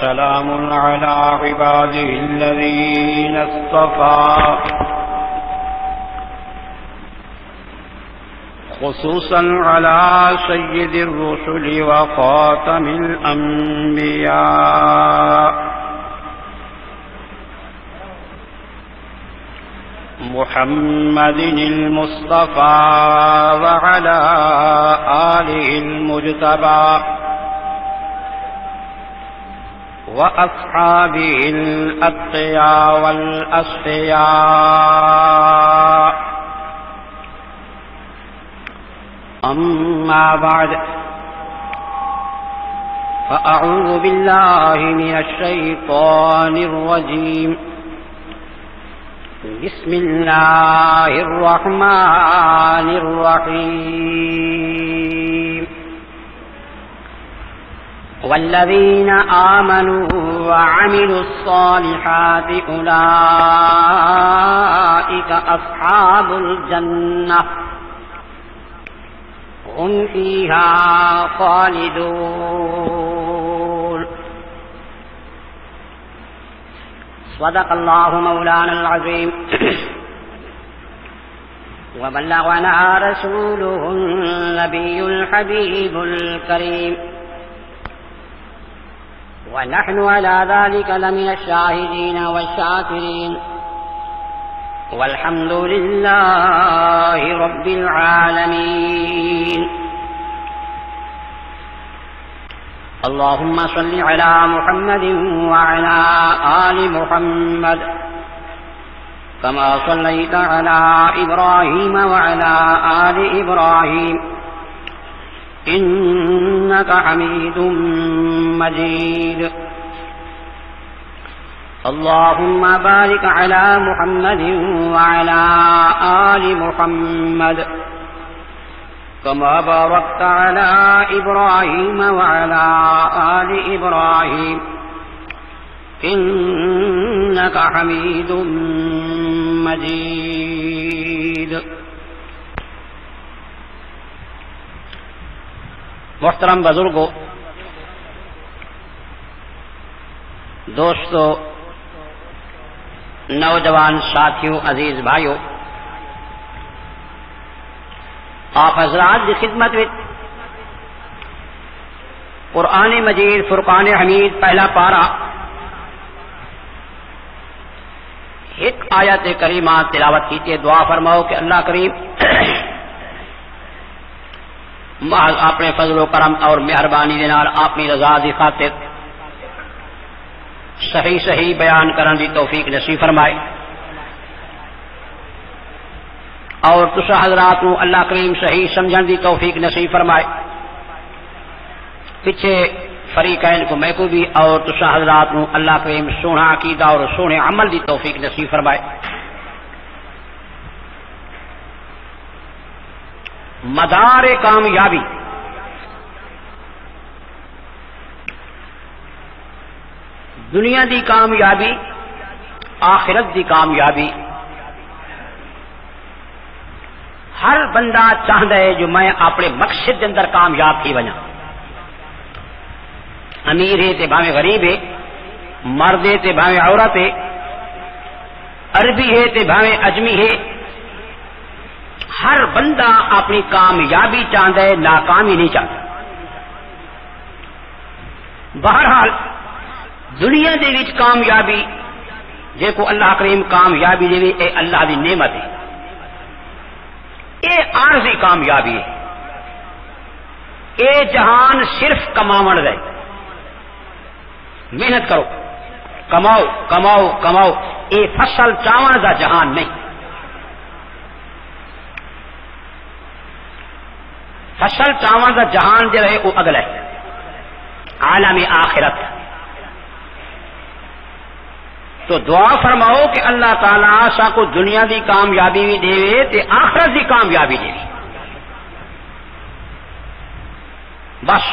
وسلام على عباده الذين اصطفى خصوصا على سيد الرسل وخاتم الأنبياء محمد المصطفى وعلى آله المجتبى وأصحابه الأتقياء والأصفياء. أما بعد، فأعوذ بالله من الشيطان الرجيم. بسم الله الرحمن الرحيم. والذين آمنوا وعملوا الصالحات أولئك أصحاب الجنة هم فيها خالدون. صدق الله مولانا العظيم وبلغنا رسوله النبي الحبيب الكريم، ونحن على ذلك لمن الشاهدين والشاكرين، والحمد لله رب العالمين. اللهم صل على محمد وعلى آل محمد كما صليت على إبراهيم وعلى آل إبراهيم إنك حميد مجيد. اللهم بارك على محمد وعلى آل محمد كما باركت على إبراهيم وعلى آل إبراهيم إنك حميد مجيد. محترم بزرگوں، دوستو، نوجوان ساتھیوں، عزیز بھائیو، آپ حضرات کی خدمت میں قرآن مجید فرقان حمید پہلا پارہ ایک آیت کریمہ تلاوت کیجیے. دعا فرماؤ کہ اللہ کریم محض اپنے فضل و کرم اور مہربانی دے نال اپنی رضا دی خاطر صحیح صحیح بیان کرن دی توفیق نصیب فرمائے، اور تسا حضرات نو اللہ کریم صحیح سمجھن دی توفیق نصیب فرمائے. پیچھے فریقین کو میں کو بھی اور تسا حضرات نو اللہ کریم سونا عقیدہ اور سونے عمل دی توفیق نصیب فرمائے. مدار کامیابی، دنیا دی کامیابی، آخرت دی کامیابی، ہر بندہ چاہتا ہے جو میں اپنے مقصد کے اندر کامیاب تھی وجہ. امیر ہے تے بھاویں غریب ہے، مرد ہے تے بھاویں عورت ہے، عربی ہے تے بھاویں اجمی ہے، ہر بندہ اپنی کامیابی چاہتا ہے، ناکامی نہیں چاہتا. بہرحال دنیا دے وچ کامیابی جے کو اللہ کریم کامیابی دے اے اللہ دی نعمت ہے، اے عارضی کامیابی ہے. اے جہان صرف کماون دے، محنت کرو، کماؤ کماؤ کماؤ. اے فصل چاون دا جہان نہیں. فصل چاون دا جہان جو ہے وہ اگلا ہے، عالم آخرت. تو دعا فرماؤ کہ اللہ تعالیٰ سا کو دنیا دی کامیابی بھی دے تے آخرت دی کامیابی دے. بس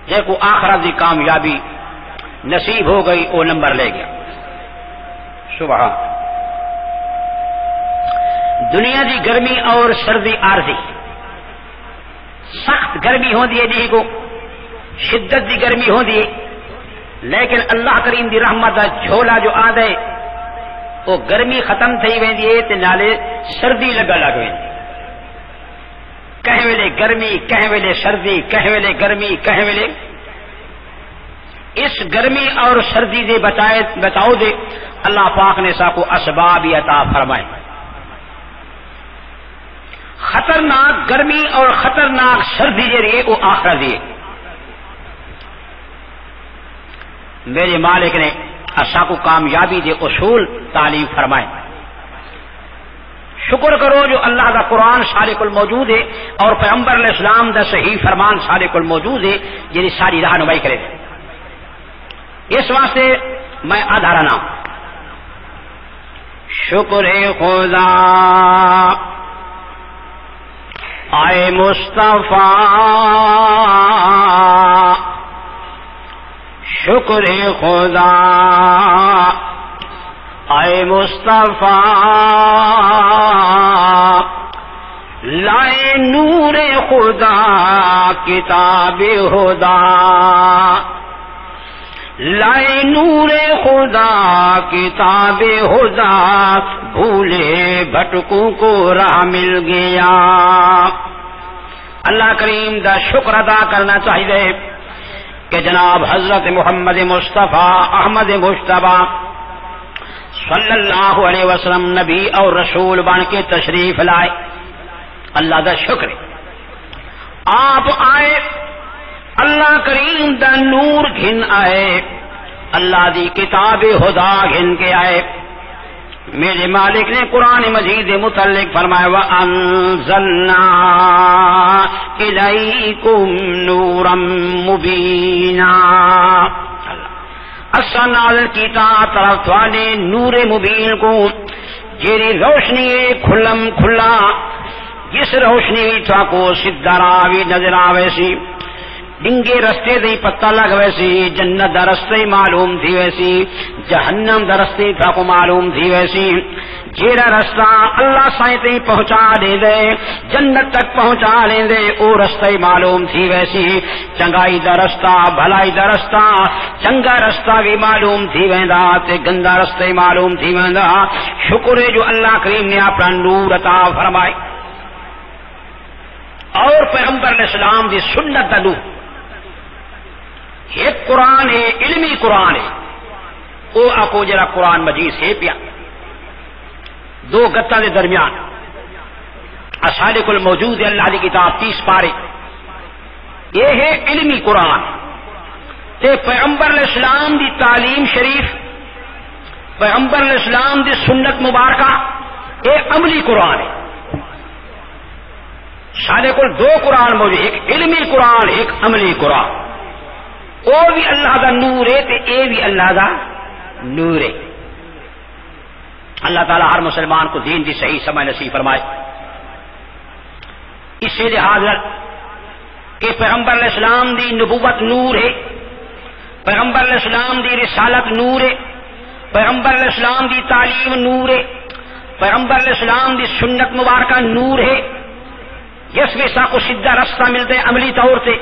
جے کو آخرت دی کامیابی نصیب ہو گئی وہ نمبر لے گیا. سبحان. دنیا دی گرمی اور سردی عارضی، سخت گرمی ہوندی ہے، جی کو شدت دی گرمی ہوندی ہے، لیکن اللہ کریم دی رحمت دا جھولا جو آدھے وہ گرمی ختم تھی ویندی ہے تے نالے سردی لگا لگ ویندی کہیں ویلے گرمی کہیں ویلے سردی کہیں ویلے گرمی کہیں ویلے اس گرمی اور سردی دے بچاؤ دے اللہ پاک نے سا کو اسباب عطا فرمائے خطرناک گرمی اور خطرناک سردی دے رہے وہ آخرت دیے میرے مالک نے اسا کو کامیابی دے اصول تعلیم فرمائے شکر کرو جو اللہ کا قرآن سارے کل موجود ہے اور پیغمبر علیہ السلام دا صحیح فرمان سارے کل موجود ہے جی ساری رہنمائی کرے اس واسطے میں آدھا رہنا شکر خدا آئے مصطفیٰ شکر خدا آئے مصطفیٰ لائے نور خدا کتاب خدا لائے نور خدا کتاب خدا بھولے بھٹکوں کو راہ مل گیا اللہ کریم دا شکر ادا کرنا چاہیے کہ جناب حضرت محمد مصطفیٰ احمد مجتبی صلی اللہ علیہ وسلم نبی اور رسول بن کے تشریف لائے اللہ دا شکر آپ آئے اللہ کریم دا نور گھن آئے اللہ دی کتاب خدا گھن کے آئے میرے مالک نے قرآن مجید متعلق فرمایا وَأَنزَلْنَا إِلَيْكُمْ نُورًا مُبِينًا اسا نازل کیتا طرف توانے نور مبین کو جیری روشنی کھلم کھلا جس روشنی تھا کو سدھا راوی نظر آوے سی ڈنگے رستے دی پتہ لگ ویسی جنت دا رستے معلوم تھی ویسی جہنم دا رستے تھا کو معلوم تھی ویسی جیڑا رستہ اللہ سائیں تے پہنچا دے دے جنت تک پہنچا لیں دے او رستے معلوم تھی ویسی چنگائی دا رستہ بھلائی دا رستہ چنگا رستہ بھی معلوم تھی ویندا تے گندا رستے معلوم تھی ویندا شکر ہے جو اللہ کریم نے اپنا نور عطا فرمائے اور پیغمبر علیہ السلام دی سنت دا نور ایک قرآن ہے علمی قرآن ہے او آکو جرا قرآن مجید سے پیا دو گتہ دے درمیان اسالک الموجود ہے اللہ دی کتاب 30 پارے یہ ہے علمی قرآن تے پیغمبر علیہ السلام دی تعلیم شریف پیغمبر علیہ السلام دی سنت مبارکہ یہ عملی قرآن ہے سارے کو دو قرآن موجود ایک علمی قرآن ایک عملی قرآن وہ بھی اللہ دا نور ہے تے اے بھی اللہ دا نور ہے اللہ تعالی ہر مسلمان کو دین دی صحیح سمجھ نصیب فرمائے اس سے لحاظ کہ پیغمبر علیہ السلام دی نبوت نور ہے پیغمبر علیہ السلام دی رسالت نور ہے پیغمبر علیہ السلام دی تعلیم نور ہے پیغمبر علیہ السلام دی سنت مبارکہ نور ہے جس میں سا کو سیدھا رستہ ملتے عملی طور سے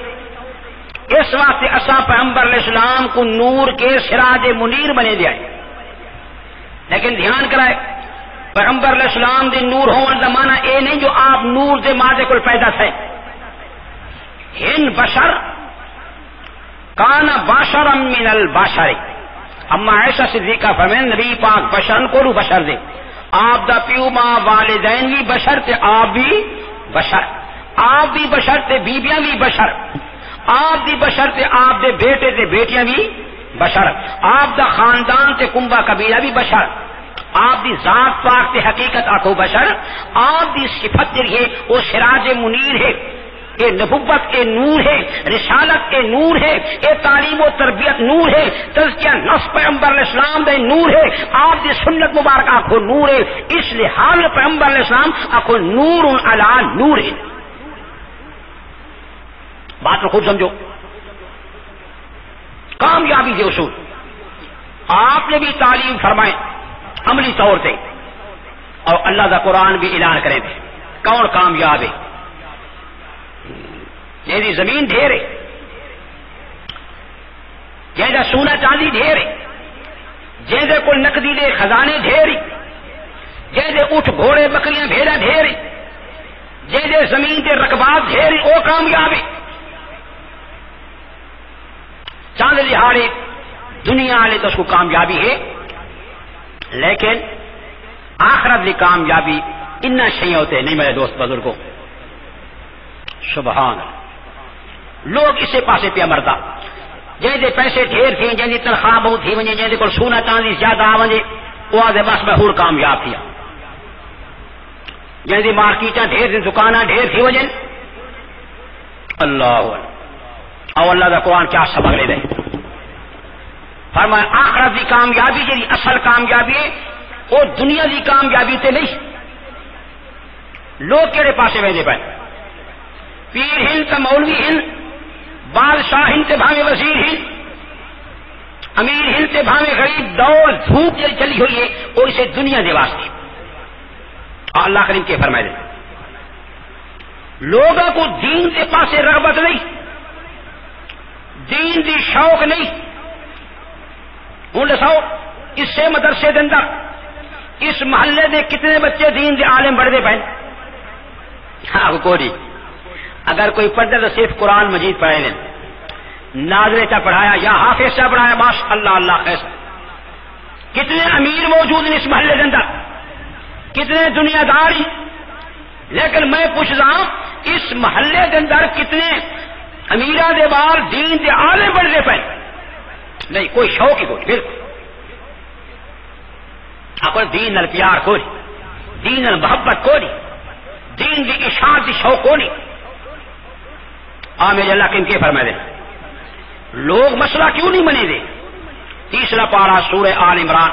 اس واسطے اسا پیغمبر علیہ السلام کو نور کے سراج منیر بنے دیا لیکن دھیان کرائے پیغمبر علیہ السلام دے نور ہون دا معنی اے نہیں جو آپ نور دے مادے کو پیدا تھے ہن بشر کان بشرا من البشر اما عائشہ صدیقہ فرمائیں نبی پاک بشرن کو رو بشر دے آپ دا پیو ماں والدین بھی بشر تے آپ بھی بشر آپ بھی بشر تے بیبیاں بھی بشر آپ دی بشر تے آپ دے بیٹے تے بیٹیاں بھی بشر آپ دا خاندان تے کنبہ قبیلہ بھی بشر آپ دی ذات پاک تے حقیقت آکھو بشر آپ دی صفت ہے وہ سراج منیر ہے اے نبوت اے نور ہے رسالت اے نور ہے اے تعلیم و تربیت نور ہے تزکیہ نفس پیغمبر علیہ السلام دے نور ہے آپ دی سنت مبارکہ آکھو نور ہے اس لحاظ پیغمبر علیہ السلام آکھو نور علی نور ہے بات کو خوب سمجھو کامیابی کے اصول آپ نے بھی تعلیم فرمائے عملی طور سے اور اللہ کا قرآن بھی اعلان کرے تھے کون کامیاب ہے یہ زمین ڈھیر ہے جیسے سونا چاندی ڈھیر جیسے کو نقدی دے خزانے ڈھیر جیسے اٹھ گھوڑے بکریاں بھیڑا ڈھیر جیسے زمین کے رقبات ڈھیر وہ کامیاب ہے. چاند دہاڑے دنیا والے تو اس کو کامیابی ہے لیکن آخرت کی کامیابی ان شیئیں ہوتے نہیں میرے دوست بزرگوں. سبحان اللہ. لوگ اسے پاسے پہ مرتا جیسے پیسے ڈھیر تھے جن کی تنخواہ بہت تھی وجے جیسے کو سونا چاندی زیادہ آ وجے وہ آدھے بس میں ہور کامیاب تھیا جیسے مارکیٹاں ڈھیر تھی دکاناں ڈھیر تھی وجن اللہ او اللہ دا قرآن کیا سبق لے دے فرمایا آخرت کی کامیابی جی اصل کامیابی ہے وہ دنیا کی کامیابی تے نہیں. لوگ کہڑے پاسے ویندے پے پیر ہند تے مولوی ہند بادشاہ ہند تے بھاوے وزیر ہند امیر ہند تے بھاوے غریب دور دھوپ جی چلی ہوئی ہے وہ اسے دنیا دے واسطے. اللہ کریم کے فرمائے دے لوگوں کو دین کے پاسے رغبت نہیں دین دی شوق نہیں. ہوں دساؤ اس سے مدرسے کے اندر اس محلے دے کتنے بچے دین دے عالم بڑھتے پے؟ ہاں کوئی اگر کوئی پڑھتا تو صرف قرآن مجید پڑھے لیں ناظرے چا پڑھایا یا حافظ چا پڑھایا ماشاء اللہ اللہ خیر. کتنے امیر موجود ہیں اس محلے کے اندر کتنے دنیا دار لیکن میں پوچھ رہا ہوں اس محلے کے اندر کتنے امیرہ دے بال دین دے عالم بڑھتے پے؟ نہیں کوئی شوق ہی کوئی بالکل اپنے دین نال پیار کوئی دین نال محبت کوئی دین کی اشاعت کی شوق کوئی. میرے اللہ کن کے فرمائے دے لوگ مسئلہ کیوں نہیں منے دے. تیسرا پارہ سورہ آل عمران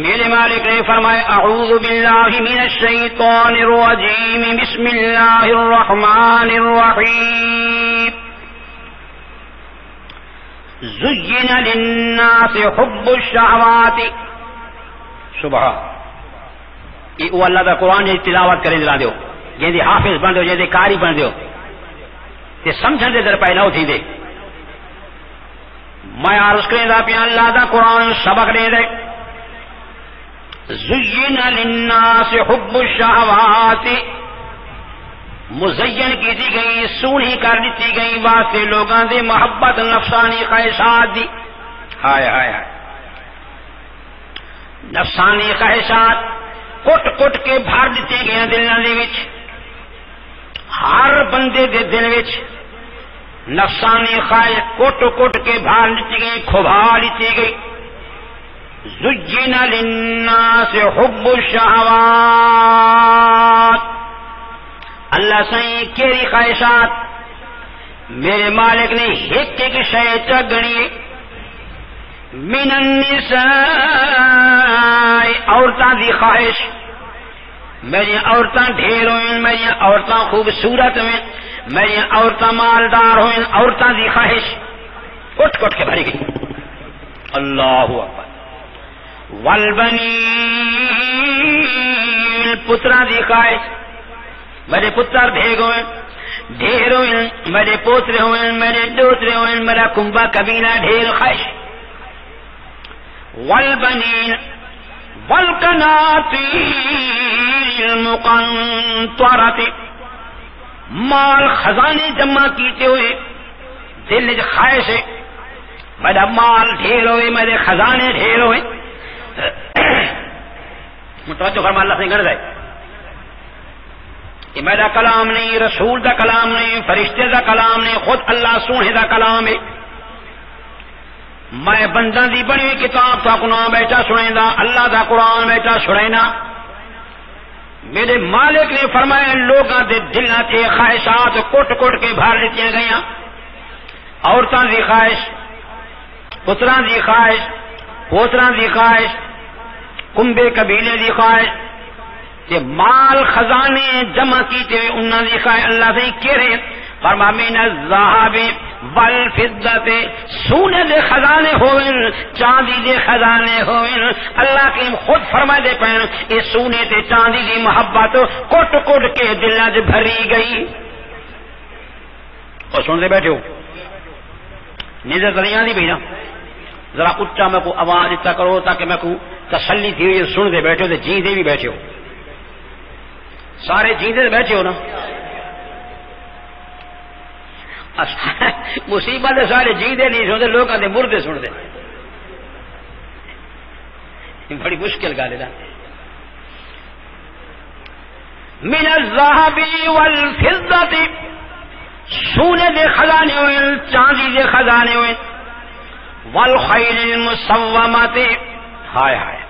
میرے مالک نے فرمائے اعوذ باللہ من الشیطان الرجیم بسم اللہ الرحمن الرحیم زین للناس حب الشہوات. سبحان یہ وہ اللہ کا قرآن جی تلاوت کریں دلا دیو جی حافظ بن دو جی کاری بن دیو تے سمجھن دے در پیدا ہوتی دے. میں عرض کریں دا پیا اللہ دا قرآن سبق دے دے زین للناس حب الشہوات مزین کی دی گئی سونی کر دیتی گئی واسطے لوگاں دے محبت نفسانی خواہشات دی. ہائے ہائے ہائے نفسانی خواہشات کٹ کٹ کے بھر دیتے گئے دلاں دے وچ. ہر بندے دے دل وچ نفسانی خواہش کٹ کٹ کے بھر دیتی گئی کھبا دیتی گئی. زین للناس حب الشہوات اللہ سائیں کیری خواہشات میرے مالک نے ایک ایک شے چگنی. من النساء عورتاں دی خواہش میری عورتاں ڈھیر ہوئیں میری عورتاں خوبصورت ہوئیں میری عورتاں مالدار ہوئیں عورتاں دی خواہش کٹ کٹ کے بھری گئی. اللہ اکبر. والبنین پترا دی خواہش میرے پتر بھیگ ہوئے ڈھیر ہوئے میرے پوترے ہوئے میرے دوترے ہوئے میرا کنبا کبیلہ ڈھیر خواہش. والبنین والقناطیر المقنطرۃ مال خزانے جمع کیتے ہوئے دل میں خواہش ہے میرا مال ڈھیر ہوئے میرے خزانے ڈھیر ہوئے. متوجہ فرما اللہ سے گڑ جائے کہ میرا کلام نہیں رسول دا کلام نہیں فرشتے دا کلام نہیں خود اللہ سونے دا کلام ہے. میں بندہ دی بڑی ہوئی کتاب تا قرآن بیٹھا سنے دا اللہ دا قرآن بیٹھا سنے. میرے مالک نے فرمایا لوگاں دے دلاں تے خواہشات کٹ کٹ کے بھر دیتی گئی. عورتاں دی خواہش پتراں دی خواہش پوتراں دی خواہش کنبے قبیلے دی خواہش تے مال خزانے جمع کیتے انہاں دی خواہش. اللہ سے کہے فرما من الذهب والفضة سونے دے خزانے ہوئن چاندی دے خزانے ہوئن. اللہ کے خود فرما دے پین یہ سونے تے چاندی دی محبت کٹ کٹ کے دلاں وچ بھری گئی. اور سن دے بیٹھے ہو نیندر تو نہیں آتی بھائی نا، ذرا اچا میں کو آواز اتنا کرو تاکہ میں کو تسلی تھی ہوئی سن دے بیٹھے ہو، تو جیندے بھی بیٹھے ہو، سارے جیندے بیٹھے ہو نا، مصیبت سارے جیندے نہیں سنتے، لوگ آتے مردے سنتے، بڑی مشکل گل ہے نا۔ من الذهب والفضة، سونے دے خزانے ہوئے، چاندی دے خزانے ہوئے، والخیل المسومۃ، ہائے ہائے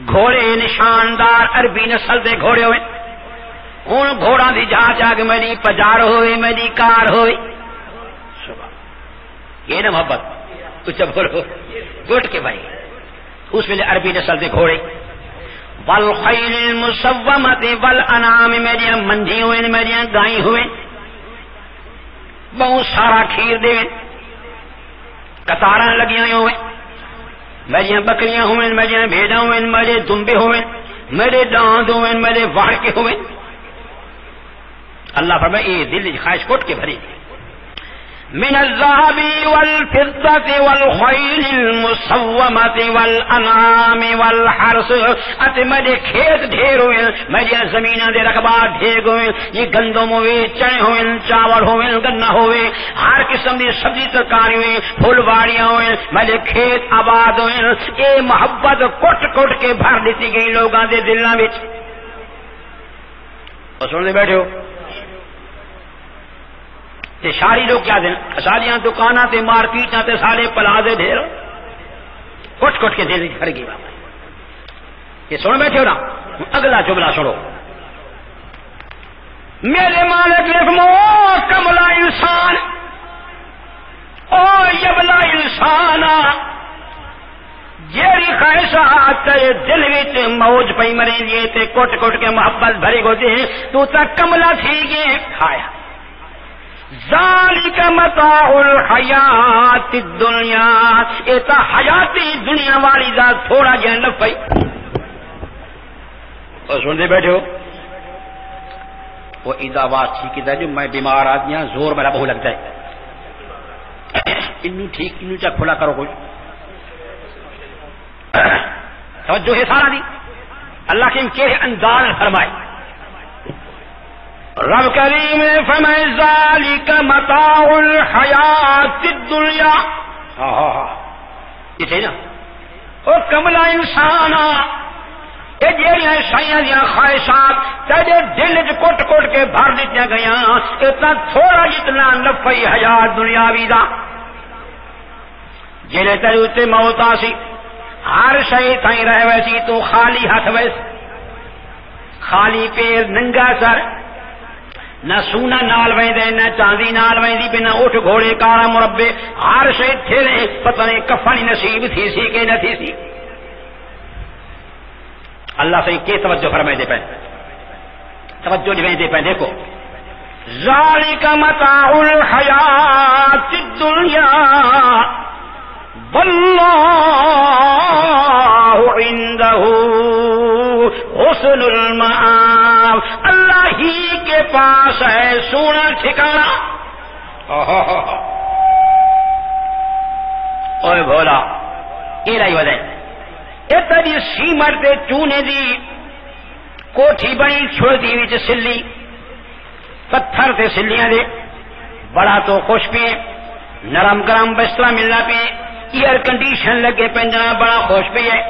گھوڑے نشاندار عربی نسل دے گھوڑے ہوئے، ہن گھوڑا دی جہاز آگ میری پجار ہوئے، میری کار ہوئے، یہ نا محبت کچھ بولو گٹ کے بھائی، اس میں عربی نسل دے گھوڑے، والخیل المسومۃ والانعام، میری منجھی ہوئے، میری گائیں ہوئے، بہت سارا کھیر دے، قطاراں لگی ہوئے، میری بکریاں ہوئے، میری بھیڑاں ہوئے، میرے دمبے ہوئے، میرے داند ہوئے، میرے واڑ کے ہوئے۔ اللہ فرمائے یہ دل خواہش کوٹ کے بھری، من الذهب والفضة والخيل المسومة والأنعام والحرث، میرے کھیت ڈھیر ہوئے، میری زمیناں دے رقبہ ڈھیر ہوئے، یہ گندم ہوئے، چنے ہوئے، چاول ہوئے، گنا ہوئے، ہر قسم دی سبزی ترکاری ہوئے، پھول واڑیاں ہوئے، میرے کھیت آباد ہوئے، یہ محبت کٹ کٹ کے بھر دیتی گئی لوگاں دے دلاں وچ۔ اور سنتے بیٹھے ہو تے شاری لوگ کیا دیں، ساریاں دکاناں تے مارکیٹاں تے سارے پلازے ڈھیر کٹ کٹ کے دل بھر گئی۔ یہ سن بیٹھے ہو نا، اگلا جملہ سنو، میرے مالک لکھمو کملا انسان، او یبلا انسان، جیڑی خواہشات تیرے دل وچ موج پئی مرے گی تے کٹ کٹ کے محبت بھرے گو دے، تو تا کملا تھی گے کھایا۔ ذالک متاع الحیات الدنیا، یہ تا حیاتی دنیا والی دا تھوڑا جہا نفعی۔ اور سنتے بیٹھے ہو وہ عید آواز ٹھیک ہے جو میں بیمار آدمی ہوں، زور میرا بہت لگتا ہے، انو ٹھیک انو چا کھلا کرو کوئی توجہ ہے سارا دی، اللہ کے ان کے انداز فرمائے، رب کریم نے فرمائے ذالک متاع الحیات الدنیا، یہ نا او کملا انسان، یہ جیڑیاں شائیاں دیاں خواہشات تیرے دل چ کٹ کٹ کے بھر دیتیاں گئیاں، اتنا تھوڑا جتنا نفعی حیات دنیاوی دا، جیڑے تیرے اتنے موت آسی، ہر شے تائیں رہ ویسی، تو خالی ہاتھ ویس، خالی پیر، ننگا سر، نہ سونا نال ویندے، نہ چاندی نال ویندی، بنا اٹھ گھوڑے کارا مربے، ہر شے تھیرے، پتہ نہیں کفن نصیب تھی سی کہ نہ تھی سی۔ اللہ سے کے توجہ فرمائے دے پہ، توجہ نہیں دے پہ، دیکھو ذالک متاع الحیات الدنیا واللہ عندہ حسن المآب، اللہ ہی کے پاس ہے سونا ٹھکانا۔ اوے بھولا یہ رہی وجہ اتنی سیمر دے چونے دی کوٹھی بنی چھوڑ دی وچ سلی پتھر تے سلیاں دے، بڑا تو خوش پے، نرم گرم بستر ملنا پے، ایئر کنڈیشن لگے پہ، جناب بڑا خوش پہ ہے۔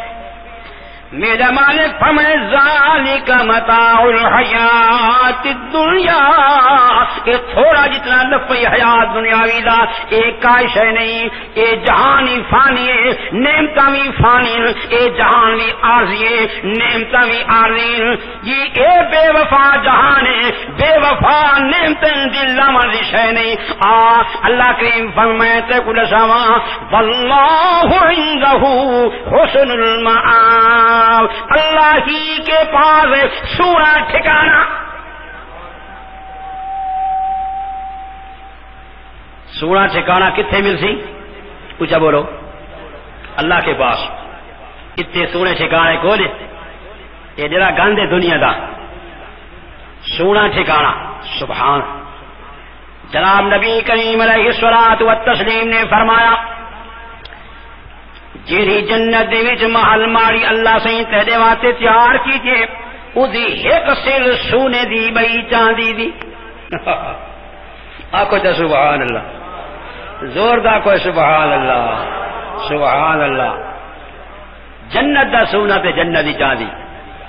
میرا مالک فرمائے ذالک متاع الحیات الدنیا، یہ تھوڑا جتنا نفعی حیات دنیاوی دا ایک کائش ہے نہیں، یہ جہانی فانی ہے، نعمتاں بھی فانی، یہ جہان بھی عارضی ہے، نعمتاں بھی عارضی، یہ اے بے وفا جہان ہے، بے وفا نعمتیں دل مرضی شے نہیں۔ اللہ کریم فرمائے تے کل سما واللہ عندہ حسن المآب، اللہ ہی کے پاس سونا ٹھکانا۔ سونا ٹھکانا کتنے مل سی؟ کچھ بولو، اللہ کے پاس اتنے سونے ٹھکانے کو لے، یہ جڑا گند ہے دنیا دا، سونا ٹھکانا، سبحان، جناب نبی کریم علیہ الصلوۃ والتسلیم نے فرمایا جیڑی جنت دے وچ محل ماڑی اللہ سائیں تیرے واسطے تیار کیتے اودی ایک سل سونے دی بئی چاندی دی آکو تے سبحان اللہ زوردار کوئی سبحان اللہ سبحان اللہ جنت دا سونا تے جنت دی چاندی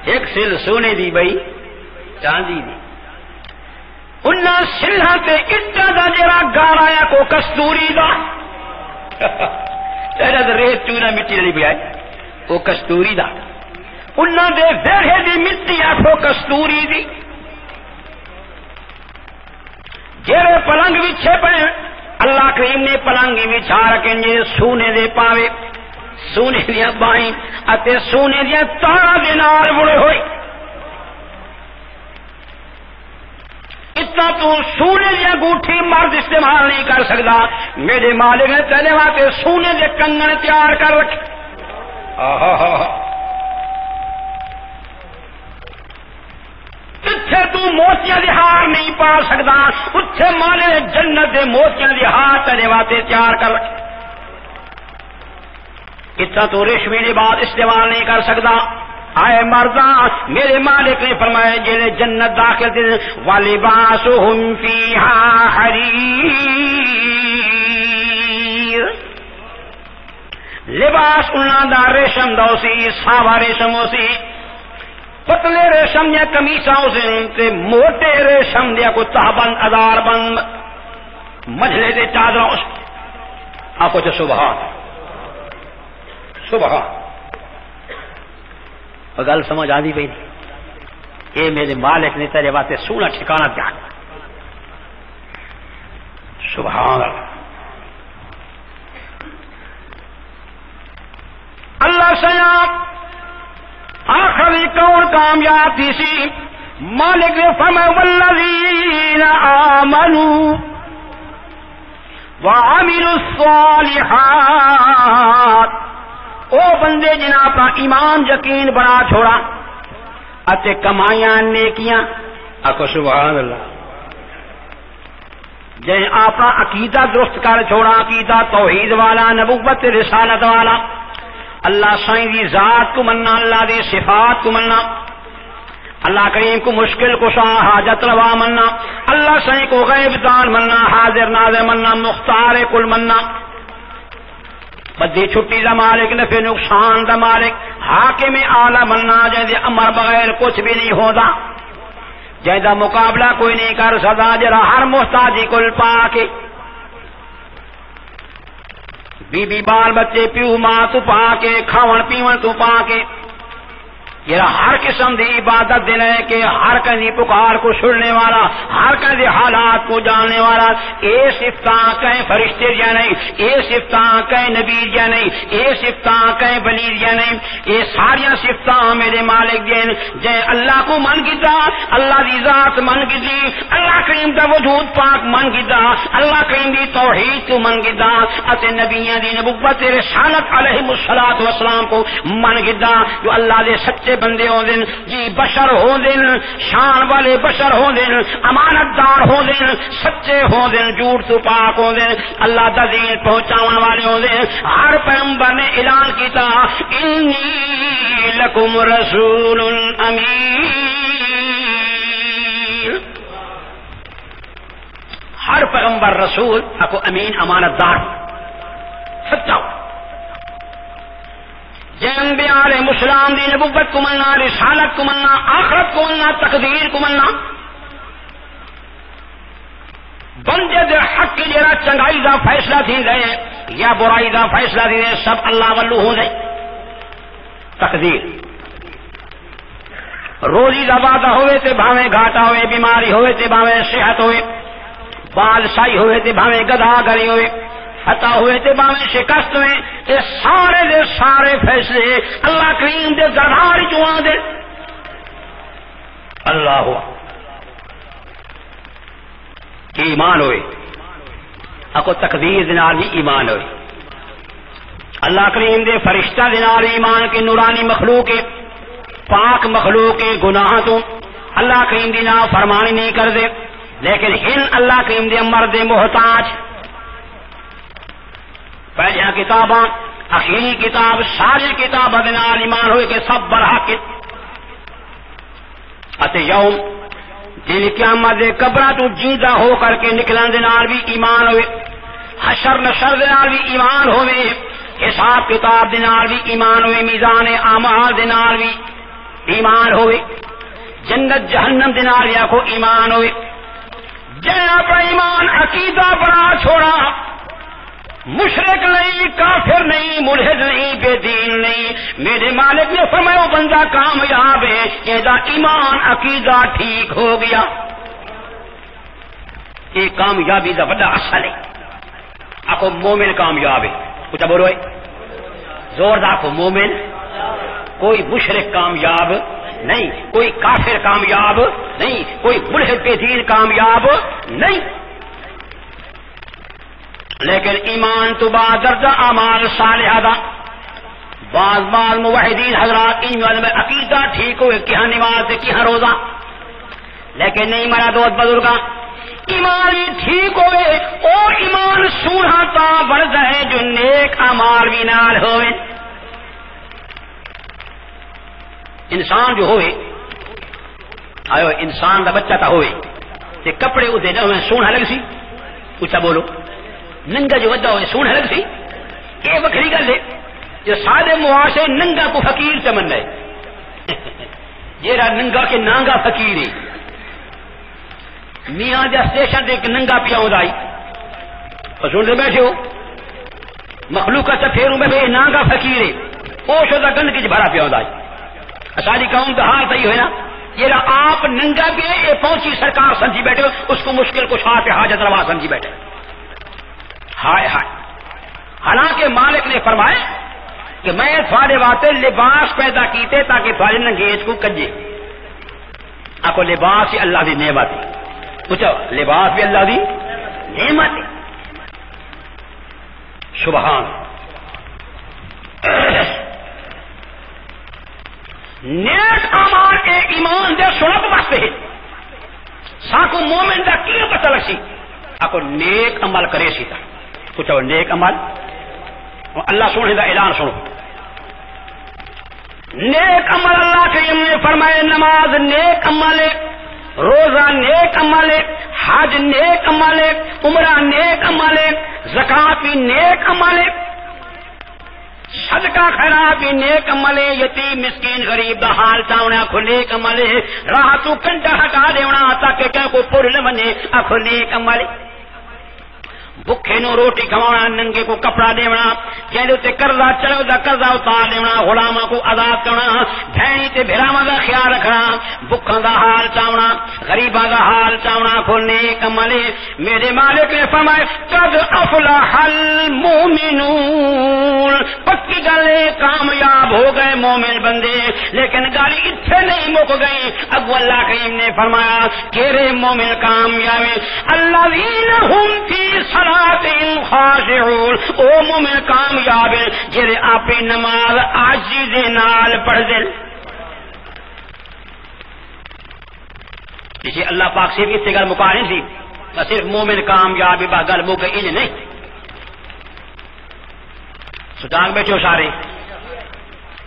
ایک سل سونے دی بئی چاندی دی انہاں سلہاں تے اٹا دا جڑا گاڑا یا کو کستوری دا تیرا دا ریت چونا مٹی نہیں بھی آئے وہ کستوری دا انہاں دے ویڑھے دی مٹی آکھو کستوری دی جیڑے پلنگ وچھے پڑے اللہ کریم نے پلنگ وچھا رکھیں جے سونے دے پاوے سونے دیا بائیں اتے سونے دیا تارا دے نال بڑے ہوئے اتنا تو سونے دیا گوٹھی مرد استعمال نہیں کر سکتا میرے مالک نے تیرے واسطے سونے دے کنگن تیار کر رکھے اتھے تو موتیاں دے ہار نہیں پا سکتا اتھے مالک جنت دے موتیاں دے ہار تیرے واسطے تیار کر رکھے اتنا تو ریشمی لباس استعمال نہیں کر سکتا آئے مردان میرے مالک نے فرمایا جنہیں جنت داخل تھے وَلِبَاسُهُمْ فِيهَا حَرِيرٌ لباس انہاں دا ریشم دا سی ساوا ریشم ہو سی پتلے ریشم یا کمیسا ہو سی تے موٹے ریشم دیا کو تہبند ادار بند مجھلے دے چادر ہو سی آپ کو سبحان سبحان گل سمجھ آدھی پی نہیں یہ میرے مالک نے تیرے واسطے سونا ٹھکانا دیا سبحان اللہ سیاں آخری کون کامیاب تھی سی مالک نے فرمایا والذین آمنوا وعملوا الصالحات او بندے جنہاں اپنا ایمان یقین بڑا چھوڑا اتے کمائیاں نیکیاں آکو سبحان اللہ جنہیں اپنا عقیدہ درست کر چھوڑا عقیدہ توحید والا نبوت رسالت والا اللہ سائیں دی ذات کو مننا اللہ دی صفات کو مننا اللہ کریم کو مشکل کشا حاجت روا مننا اللہ سائیں کو غیب دان مننا حاضر ناظر مننا مختار کل مننا بدی چھٹی دا مالک نفع نقصان دا مالک حاکم اعلی مننا جیسے امر بغیر کچھ بھی نہیں ہوتا جیسا مقابلہ کوئی نہیں کر سکتا جرا ہر محتاجی کل پاکے بی بی بال بچے پیو ماں تو پاکے کھاون پیون تو پاکے یہ ہر قسم دی عبادت دے رہے کہ ہر کہیں پکار کو سننے والا ہر کہیں حالات کو جاننے والا اے صفتاں کہیں فرشتے جا نہیں اے صفتاں کہیں نبی جا نہیں اے صفتاں کہیں ولی جا نہیں یہ ساریاں صفتاں میرے مالک جن جے اللہ کو من گیتا اللہ دی ذات من گیتی اللہ کریم دا وجود پاک من گیتا اللہ کریم دی توحید کو من گیتا اتے نبیوں دی نبوت رسالت علیہ الصلوۃ والسلام کو من گیتا جو اللہ دے سچے بندے ہوں دن جی بشر ہوں دن شان والے بشر ہوں دن امانت دار ہوں دن سچے ہوں دن جھوٹ تو پاک ہوں دن اللہ دا دین پہنچاون والے ہوں دن ہر پیغمبر نے اعلان کیتا انی لکم رسول امین ہر پیغمبر رسول اکو امین امانت دار سچا جن بیارے مسلم دی نبوت کو مننا رسالت کو مننا آخرت کو مننا تقدیر کو مننا بندے دے حق کی جرا چنگائی دا فیصلہ تھی گئے یا برائی دا فیصلہ تھی گئے سب اللہ والو ہو گئے تقدیر روزی دا وعدہ ہوئے تے بھاویں گھاٹا ہوئے بیماری ہوئے تے بھاویں صحت ہوئے بالشاہی ہوئے تے بھاویں گدھا گری ہوئے فتح ہوئے تے باویں شکست ہوئے تے سارے دے سارے فیصلے اللہ کریم دے دربار چوں آندے اللہ کی ایمان ہوئے اکو تقدیر دے نال بھی ایمان ہوئے اللہ کریم دے فرشتہ دے نال ایمان کے نورانی مخلوق کے پاک مخلوق کے گناہ تو اللہ کریم دی نا فرمانی نہیں کر دے لیکن ہن اللہ کریم دے مرد محتاج پہلیاں کتاباں اخیری کتاب ساری کتاب دے نال ایمان ہوئے کہ سب برحق اتے یوم دل قیامت دے قبراں تو جیندہ ہو کر کے نکلن دے نال بھی ایمان ہوئے، حشر نشر دے نال بھی ایمان ہوئے، حساب کتاب دے نال بھی ایمان ہوئے، میزان اعمال دے نال بھی ایمان ہوئے، جنت جہنم دے نال بھی آکھو ایمان ہوئے۔ جن اپنا ایمان عقیدہ بڑا چھوڑا، مشرک نہیں، کافر نہیں، ملحد نہیں، بے دین نہیں، میرے مالک نے فرمایا وہ بندہ کامیاب ہے کہ دا ایمان عقیدہ ٹھیک ہو گیا۔ یہ کامیابی دا بڑا اصل ہے۔ آخو مومن کامیاب ہے، کچھ بولو ہے زوردار کو مومن، کوئی مشرک کامیاب نہیں، کوئی کافر کامیاب نہیں، کوئی ملحد بے دین کامیاب نہیں۔ لیکن ایمان تو بعد درجہ اعمال صالحہ دا، بعض موحدین حضرات ان میں عقیدہ ٹھیک ہوئے کہ ہاں نماز سے کہ ہاں روزہ، لیکن نہیں میرا دوست بزرگاں ایمان بھی ٹھیک ہوئے اور ایمان سونا تا بڑھتا ہے جو نیک اعمال بھی نال ہوئے۔ انسان جو ہوئے آئو انسان دا بچہ تا ہوئے تے کپڑے ادھے نہ ہوئے سونا لگ سی، اچھا بولو ننگا جو وجہ ہوئے سونا لگ سی، یہ وکری گل ہے۔ جو سارے معاشرے ننگا کو فقیر چمن ہے، یہ ننگا کے نانگا فقیر ہے۔ میاں جا اسٹیشن ایک ننگا پیاؤں دائی سن دے بیٹھے ہو مخلوق کا پھیروں میں بھی نانگا فقیر ہے، او شدہ گند کی بھرا پیاؤں دائی۔ ساری قوم کا حال صحیح ہوئے نا، یہ آپ ننگا بھی یہ پہنچی سرکار سمجھی بیٹھے ہو، اس کو مشکل کچھ پہ حاجت روا سمجھی بیٹھے۔ ہائے ہائے، حالانکہ مالک نے فرمایا کہ میں تھوڑے واسطے لباس پیدا کیتے تاکہ تھوڑے ننگیج کو کجے۔ آپ کو لباس ہی اللہ دی نعمت ہے، پوچھو لباس بھی اللہ دی نعمت ہے، سبحان۔ نیک اعمال کے ایمان دے سنب واسطے ہے، ساکو مومن دا کیوں پتہ لگ سی، آپ کو نیک عمل کرے سی تا پوچھو نیک عمل، اللہ سونے دا اعلان سنو، نیک عمل اللہ کریم نے فرمائے نماز نیک عمل ہے، روزہ نیک عمل ہے، حج نیک عمل ہے، عمرہ نیک عمل ہے، زکات بھی نیک عمل ہے، صدقہ خیرات بھی نیک عمل ہے، یتیم مسکین غریب دا حال چاہنا کو نیک عمل ہے، راہ تو کنڈا ہٹا دینا تاکہ کہ کو پور نہ بنے آخو نیک عمل ہے، بکھے نو روٹی کھوانا، ننگے کو کپڑا دینا، جہاں تے قرضہ چلو دا قرضہ اتار دینا، غلاماں کو آزاد کرنا، بھینی تے بھراواں دا خیال رکھنا، بکھاں دا حال چاہنا، غریباں دا حال چاہنا کو نیک عمل ہے۔ میرے مالک نے فرمایا قد افلح المؤمنون، پکی گل ہے کامیاب ہو گئے مومن بندے، لیکن گالی اتنے نہیں مک گئی، اگو اللہ کریم نے فرمایا کیرے مومن کامیاب الذین هم فی صلاتہم خاشعون، او مومن کامیاب ہے جڑے اپنی نماز عاجزی دے نال پڑھ دے۔ اسی اللہ پاک سے بھی اس گل مکا نہیں سی، بس صرف مومن کامیاب ہے گل مک گئی نہیں، سٹاک بیٹھو سارے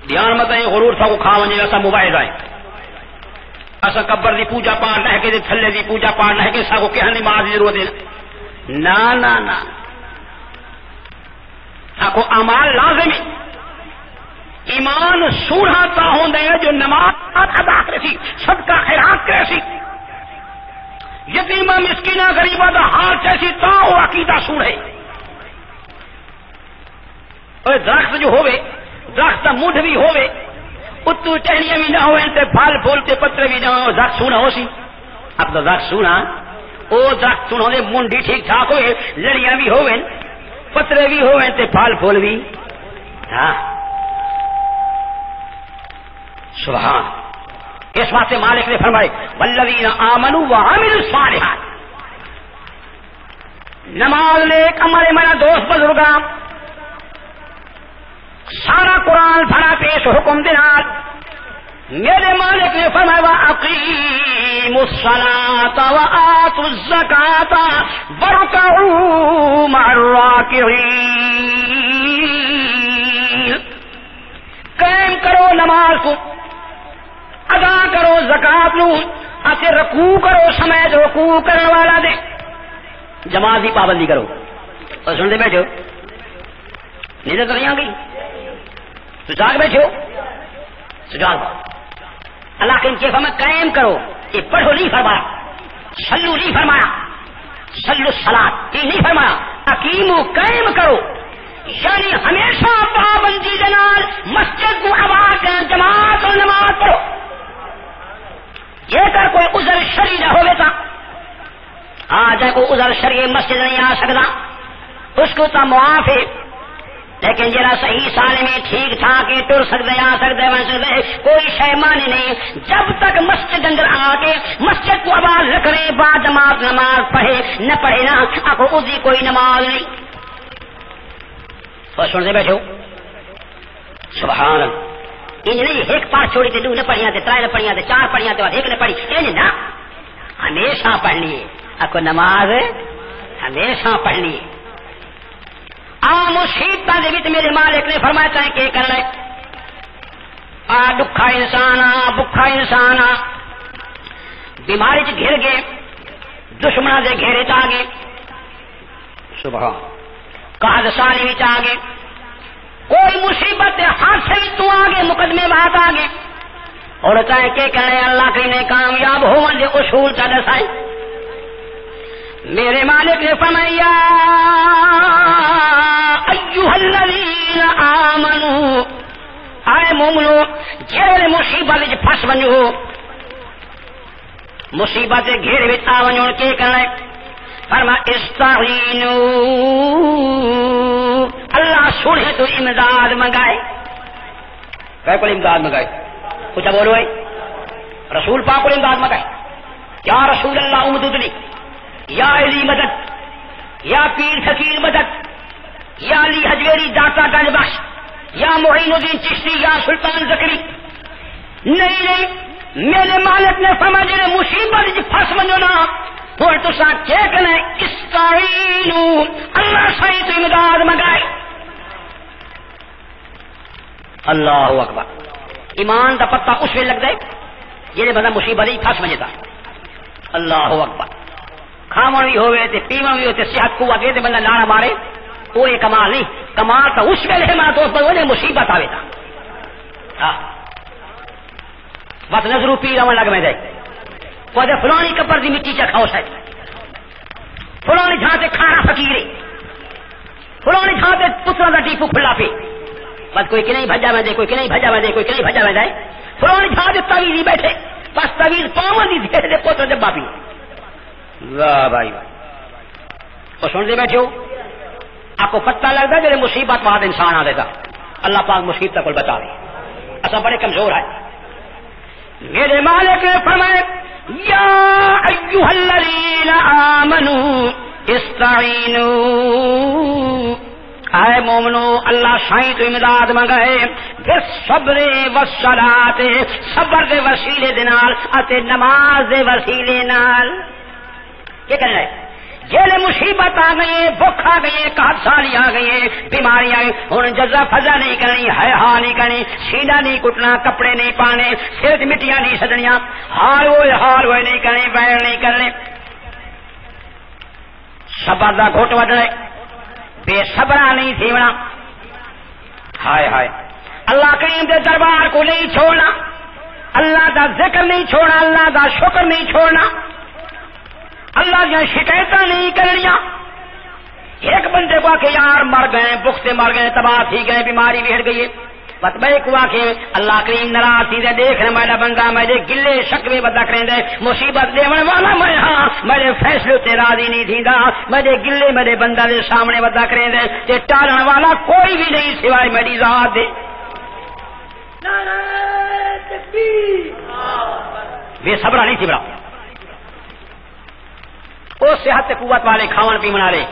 دھیان مت غرور تھا کو کھا ونجے اسا موبائل آئے، اسا قبر دی پوجا پاٹ نہ کہ تھلے دی پوجا پاٹ نہ کہ سا کو کہ نماز دی ضرورت ہے، نا نا نا، آخو اعمال لازم ہے، ایمان سوڑا تا ہوندے ہے جو نماز ادا کرے سی، صدقہ خیرات کرے سی، یتیمہ مسکینہ غریبہ دا حال چیسی تا وہ عقیدہ سوڑے۔ اور درخت جو ہوئے درخت دا مونڈ بھی ہوئے اتو ٹہنیاں بھی نہ ہوئے تے پھل پھول تے پترے بھی نہ ہو، درخت سونا ہو سی، اب تو درخت سونا او درخت سونا دے منڈی ٹھیک ٹھاک ہوئے، لڑیاں بھی ہوئے، پترے بھی ہوئے تے پھل پھول بھی، ہاں سبحان۔ اس واسطے مالک نے فرمائے والذین آمنوا وعملوا الصالحات، نماز نیک عمل میرا دوست بزرگاں، سارا قرآن بھرا پیش حکم دینار، میرے مالک نے فرمایا اقیم اقیموا الصلاۃ وآتوا الزکاۃ وارکعوا مع الراکعین. قائم کرو نماز کو، ادا کرو زکات نو، اتے رکوع کرو سمیت رکوع کرنے والا دے. جماعت کی پابندی کرو. اور سنتے بیٹھو نیند تو نہیں آ گئی؟ تو جاگ بیٹھے ہو؟ سجاد اللہ کے انکے فرمایا قائم کرو. یہ پڑھو نہیں فرمایا، صلو نہیں فرمایا، صلو الصلاۃ یہ نہیں فرمایا، اقیمو قائم کرو. یعنی ہمیشہ پابندی دے نال مسجد کو آباد کریں، جماعت اور نماز پڑھو. یہ کر کوئی عذر شرعی نہ ہوئے تا جائے کوئی عذر شرعی مسجد نہیں آ سکتا اس کو تو معاف ہے، لیکن جرا صحیح سال میں ٹھیک ٹھاک ٹر سکتے آ سکتے بن سکتے کوئی شے مانی نہیں. جب تک مسجد اندر آ کے مسجد کو آباد رکھ رہے با جماعت نماز پڑھے نہ پڑھے نا آپ کو اس کی کوئی نماز نہیں. اور سنتے بیٹھو سبحان اللہ. انج نہیں ایک پار چھوڑی تے دو نہ پڑھیاں تے ترے نہ پڑھیاں تے چار پڑھیاں تے ایک نہ پڑھی، انج نہ ہمیشہ پڑھنی ہے. آپ کو نماز ہمیشہ پڑھنی ہے. مصیبتاں دے وچ میرے مالک نے فرمایا چاہے کہ کرنا ہے دکھا انسان بکھا انسان بیماری چ گھر گئے، دشمنوں دے گھیرے چ آ گئے، سبحان قحط سالی وچ آ گئے، کوئی مصیبت حادثے وچ تو آ گئے، مقدمے بات آ گئے، اور چاہے کہ کرنا اللہ کے نے کامیاب ہون دے اصول چا دسائے. میرے مالک نے فرمایا ایھا الذین آمنوا اے مومنو جڑے مصیبت وچ پھس ونجو، مصیبت دے گھیرے وچ آ ونجو کی کرنا ہے فرمایا استعینوا اللہ سونے تو امداد منگائے. کہ کوئی امداد منگائے کچھ بولو ہے رسول پاک کو امداد منگائے. یا رسول اللہ امددنی، یا علی مدد، یا پیر فقیر مدد، یا علی حجویری داتا گنج بخش، یا معین الدین چشتی، یا سلطان زکری. نہیں نہیں میرے مالک نے فرمایا جے مصیبت وچ پھس ونجو نا ہن تساں کیا کرنا ہے استعینوا اللہ سائیں تو امداد منگائے. اللہ اکبر. ایمان دا پتہ اس ویلے لگدا ہے جے بندہ مصیبت وچ پھس ونجے تا. اللہ اکبر. کھاون بھی ہوئے تے پیون بھی ہوئے تے صحت کو اگے تے بندہ لاڑا مارے کوئی کمال نہیں. کمال تو اس ویلے ہے تو بندے مصیبت آوے تا بس نظروں پی رہا لگ میں جائے وہ فلانی کپڑ دی مٹی چا کھاؤ ہے، فلانی جہاں تے کھانا فقیرے، فلانی جہاں تے پترا دا ٹیپو کھلا پہ بس کوئی کہ نہیں بھجا میں دے، کوئی کہ نہیں بھجا میں دے، کوئی کہ نہیں بھجا میں جائے. فلانی جہاں تے طویل بیٹھے بس طویل پاون دی دے دے پوتر جب باپی. واہ بھائی واہ. اور سن دے بیٹھے ہو آپ کو پتہ لگتا ہے جب مصیبت بعد انسان آ دیتا اللہ پاک مصیبت کو بچا دے. ایسا بڑے کمزور ہے. میرے مالک نے فرمایا یا ایھا الذین آمنوا استعینوا اے مومنو اللہ شاہی تو امداد منگائے بالصبر والصلاۃ صبر دے وسیلے دے نال اتے نماز دے وسیلے نال. کیا کرنا ہے جیلے مصیبت آ گئی، بھوک آ گئی، قحط سالی آ گئی، بیماری آ گئی، ہوں جزا فضا نہیں کرنی، ہے ہاں نہیں کرنی، سینا نہیں کٹنا، کپڑے نہیں پانے، سر مٹیاں نہیں سجنیاں، حال ہوئے نہیں کرنی، ویر نہیں کرنے، صبر دا گھٹ وڈنا، بے صبرا نہیں تھیونا. ہائے ہائے اللہ کریم دے دربار کو نہیں چھوڑنا، اللہ دا ذکر نہیں چھوڑنا، اللہ دا شکر نہیں چھوڑنا، اللہ دیا شکایت نہیں کرنیاں. ایک بندے کو کہ یار مر گئے، بختے مر گئے، تباہ تھی گئے، بیماری بھیڑ گئی، بتبے کو کہ اللہ کریم ناراض تھی دے دیکھ رہے میرا بندہ میرے گلے شکوے بدا کریں دے مصیبت دے والا میں ہاں میرے فیصلے تے راضی نہیں تھیندا، میرے گلے میرے بندہ دے سامنے بدا کریں دے تے ٹالن والا کوئی بھی نہیں سوائے میری ذات دے. بے صبرا نہیں تھی بڑا وہ صحت قوت والے کھاون پیون والے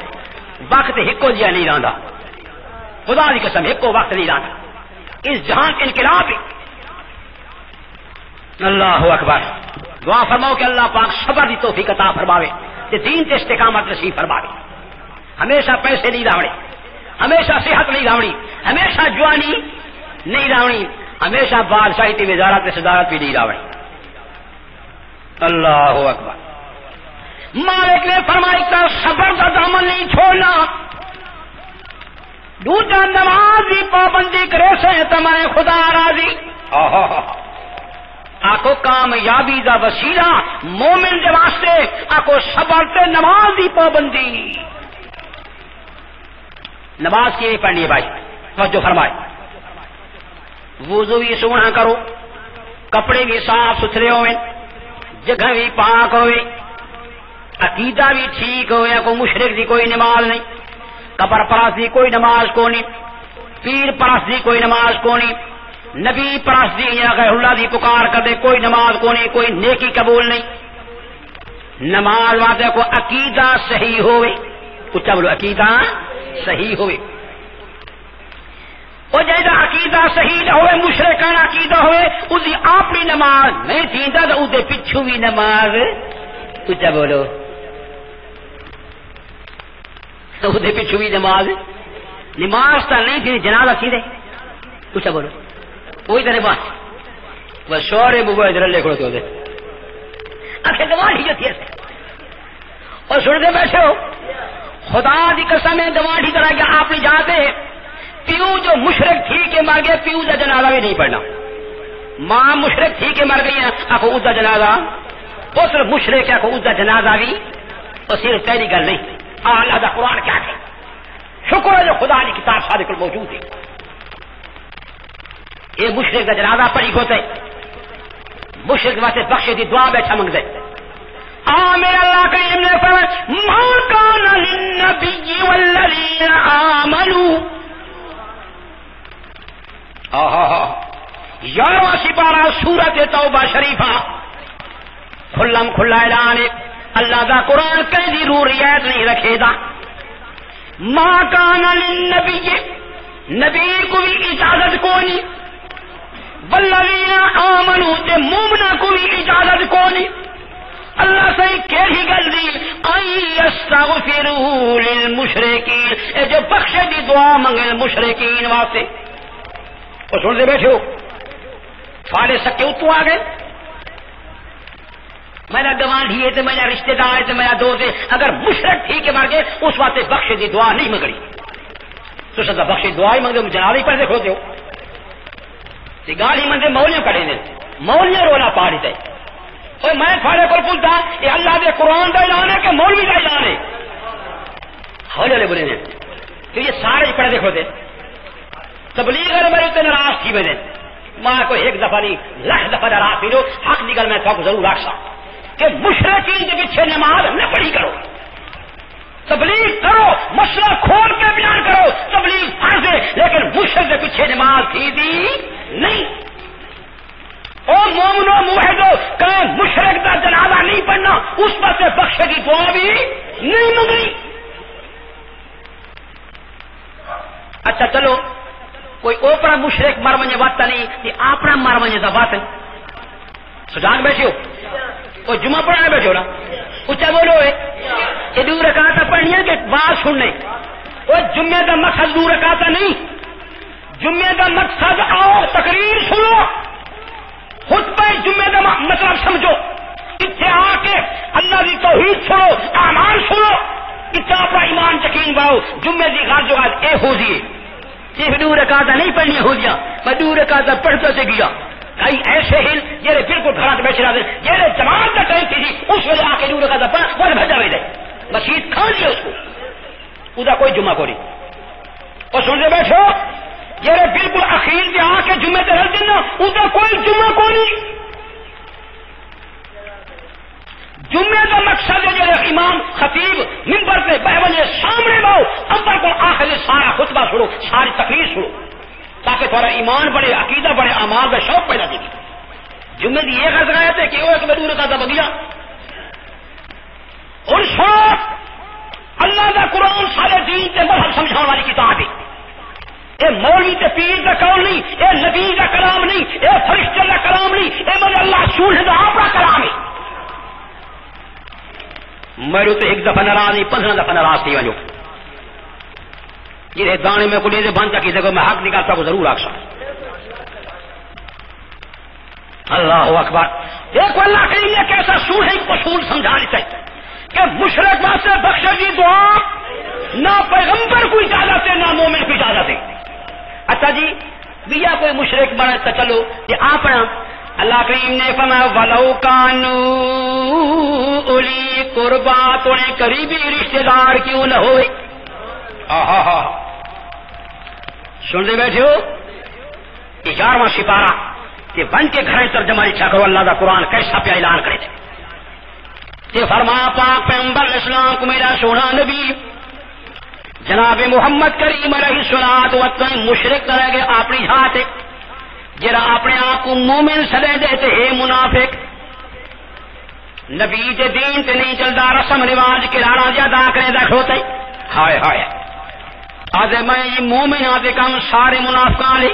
وقت ہکو جہا نہیں رہندا، خدا دی قسم ہکو وقت نہیں رہندا. اس جہان انقلاب اللہ اکبر. دعا فرماؤ کہ اللہ پاک صبر دی توفیق عطا فرماوے تے دین تے استقامت نصیب فرماوے. ہمیشہ پیسے نہیں راوڑے، ہمیشہ صحت نہیں راوڑی، ہمیشہ جوانی نہیں راوڑی، ہمیشہ بادشاہی تے وزارت تے صدارت بھی نہیں راوڑی. اللہ اکبر. مالک نے فرمایا کہ صبر کا دامن نہیں چھوڑنا. دوسرا نماز کی پابندی کرے سے تمہیں خدا راضی. آکو کامیابی دا وسیلہ مومن دے واسطے آکو صبر تے نماز دی پابندی. نماز کی نہیں پڑھنی ہے بھائی، توجہ فرمائے. وضو بھی سونا کرو، کپڑے بھی صاف ستھرے ہوئے، جگہ بھی پاک ہوئے، عقیدہ بھی ٹھیک ہوئے. کوئی مشرک دی کوئی نماز نہیں، قبر پرست دی کوئی نماز کو نہیں، پیر پرست دی کوئی نماز کو نہیں، نبی پرست دی یا غیر اللہ دی پکار کر دے کوئی نماز کو نہیں، کوئی نیکی قبول نہیں. نماز واسطے کو عقیدہ صحیح ہوئے، اچھا بولو عقیدہ صحیح ہوئے. وہ جیسا عقیدہ صحیح نہ ہوئے، مشرکانہ عقیدہ ہوئے، اس کی اپنی نماز نہیں تھی تو اس کے پچھو بھی نماز، اچھا بولو اس کے پچھو بھی نماز تو نہیں تھی، جنازہ سیدھے، اچھا بولو وہی طرح بات. وہ شورے بوبا ادھر لے کھڑے ہوتے آخر گواہ ہی تھی ایسے اور سنتے بیٹھے ہو. خدا دی قسم ہے گواہ ہی طرح کہ آپ نہیں جاتے. پیو جو مشرک تھی کہ مر گئے، پیو کا جنازہ بھی نہیں پڑھنا. ماں مشرک تھی کہ مر گئی آخو اس کا جنازہ، وہ صرف مشرک ہے آخو اس کا جنازہ بھی. اور صرف پہلی گل نہیں، اللہ کا قرآن کیا ہے. شکر ہے جو خدا کی کتاب صادق موجود ہے. یہ مشرک کا جنازہ پڑھی ہوتے، مشرک واسطے بخشے دی دعا بیٹھا منگ دے. میرے اللہ کریم نے فرمایا ما کان للنبی والذین آمنوا. 11واں سپارہ سورۃ توبہ شریفہ کھلم کھلا اعلان ہے. اللہ کا قرآن کہیں ضرور رعایت نہیں رکھے گا. ما کان للنبی، نبی کو بھی اجازت کو نہیں، والذین آمنوا تے مومنا کو بھی اجازت کو نہیں. اللہ سے کیڑی گل دی ان یستغفروا للمشرکین، اے جو بخشے دی دعا منگے مشرکین واسطے. اور سن دے بیٹھے ہو سارے سکے اتو آ گئے. میرا گوانڈی ہے تو میرا رشتہ دار ہے تو میرا دوست ہے، اگر مشرک ٹھیک ہے مر گئے اس واسطے بخشے دی دعا نہیں منگڑی. تو سدا بخشے دعا ہی منگے جناب ہی پڑھتے کھوتے ہو. گالی مندے مولیاں کڑے نے، مولیاں رولا پا دیتے. اور میں تھوڑے کو پوچھتا یہ اللہ دے قرآن کا اعلان ہے کہ مولوی کا اعلان ہے؟ ہولے ہولے بولے نے تو یہ سارے پڑھے دیکھو تھے. تبلیغ میرے اتنے ناراض تھی میں ماں کو ایک دفعہ نہیں لاکھ دفعہ ناراض تھی. حق نکل میں تو ضرور رکھا کہ مشرکین کے پیچھے نماز نہ پڑھی کرو، تبلیغ کرو، مسئلہ کھول کے بیان کرو، تبلیغ فرض ہے، لیکن مشرک کے پیچھے نماز تھی دی نہیں. او مومنو موحدو کہ مشرک کا جنازہ نہیں پڑھنا، اس پر سے بخشے کی دعا بھی نہیں منگنی. اچھا چلو کوئی اوپرا مشرک مر ونجے وقت نہیں کہ اپنا مر ونجے دا بات سجان بیٹھے ہو. کوئی جمعہ پڑھانے بیٹھے ہو نا، اچھا بولو یہ دو رکعت پڑھنی ہے کہ بات سننے. وہ جمعے کا مقصد دو رکعت نہیں، جمعے کا مقصد آؤ تقریر سنو، خطبہ جمعے کا مطلب سمجھو، اتنے آ کے اللہ کی توحید سنو، اعمال سنو، اتنا اپنا ایمان یقین باؤ. جمعے کی غرض جو اے ہو دیے صرف دو رکعت نہیں پڑھنی ہو دیا، میں دو رکعت پڑھتا سے گیا. کئی ایسے ہی جیسے بالکل گھر بیٹھے رہتے جیسے جماعت کا ٹائم تھی اس وجہ آ کے دو رکعت پڑھا وہ بھجا بھیج مسیح کھا دیا اس کو، ادھر کوئی جمعہ کو نہیں. اور سنتے بیٹھو جیسے بالکل اخیر سے آ کے جمعے سے رہ دینا ادھر کوئی جمعہ کو نہیں. جمعے کا مقصد ہے جو امام خطیب ممبر سے بہونے سامنے باؤ امبر کو آخر سارا خطبہ چھوڑو، ساری تقریر چھوڑو تاکہ تھوڑا ایمان بڑھے، عقیدہ بڑھے، اعمال کا شوق پیدا کی. جمعے کی یہ غرض آئے تھے کہ وہ ایک بدور کا بگیا. اور شوق اللہ کا قرآن سارے دین سے مذہب سمجھانے والی کتاب ہے. یہ مولوی تے پیر کا قول نہیں، یہ نبی کا کلام نہیں، یہ فرشتے کا کلام نہیں، یہ مجھے اللہ رسول ہے اپنا کلام ہے. میرے تو ایک دفعہ ناراض نہیں 15 دفعہ ناراض تھی وجو جی دانے میں کوئی بند تک دیکھو میں حق نکالتا کو ضرور آخسا اللہ اکبر دیکھو اللہ کریم نے کیسا سور ہے اصول سمجھا لیتا ہے کہ مشرک واسطے بخش کی دعا نہ پیغمبر کو اجازت ہے نہ مومن کو اجازت ہے. اچھا جی بیا کوئی مشرک بنے تو چلو یہ آپ اللہ کریم نے فرمایا ولو کانو اولی قربا توڑے قریبی رشتہ دار کیوں نہ ہوئے. سنتے بیٹھے ہو 11واں سپارہ کہ بن کے گھر ترجمہ اچھا کرو اللہ کا قرآن کیسا پہ اعلان کرے تھے کہ فرما پاک پیغمبر اسلام کو میرا سونا نبی جناب محمد کریم علیہ الصلوۃ والسلام مشرک طرح کے اپنی ذات جرا اپنے آپ کو مومن سدے دیتے ہیں منافق نبی کے دین تے نہیں چلتا رسم رواج کے راڑا زیادہ کرے دا کھوتے ہائے ہائے آج میں یہ مومن آتے کام سارے منافقان لے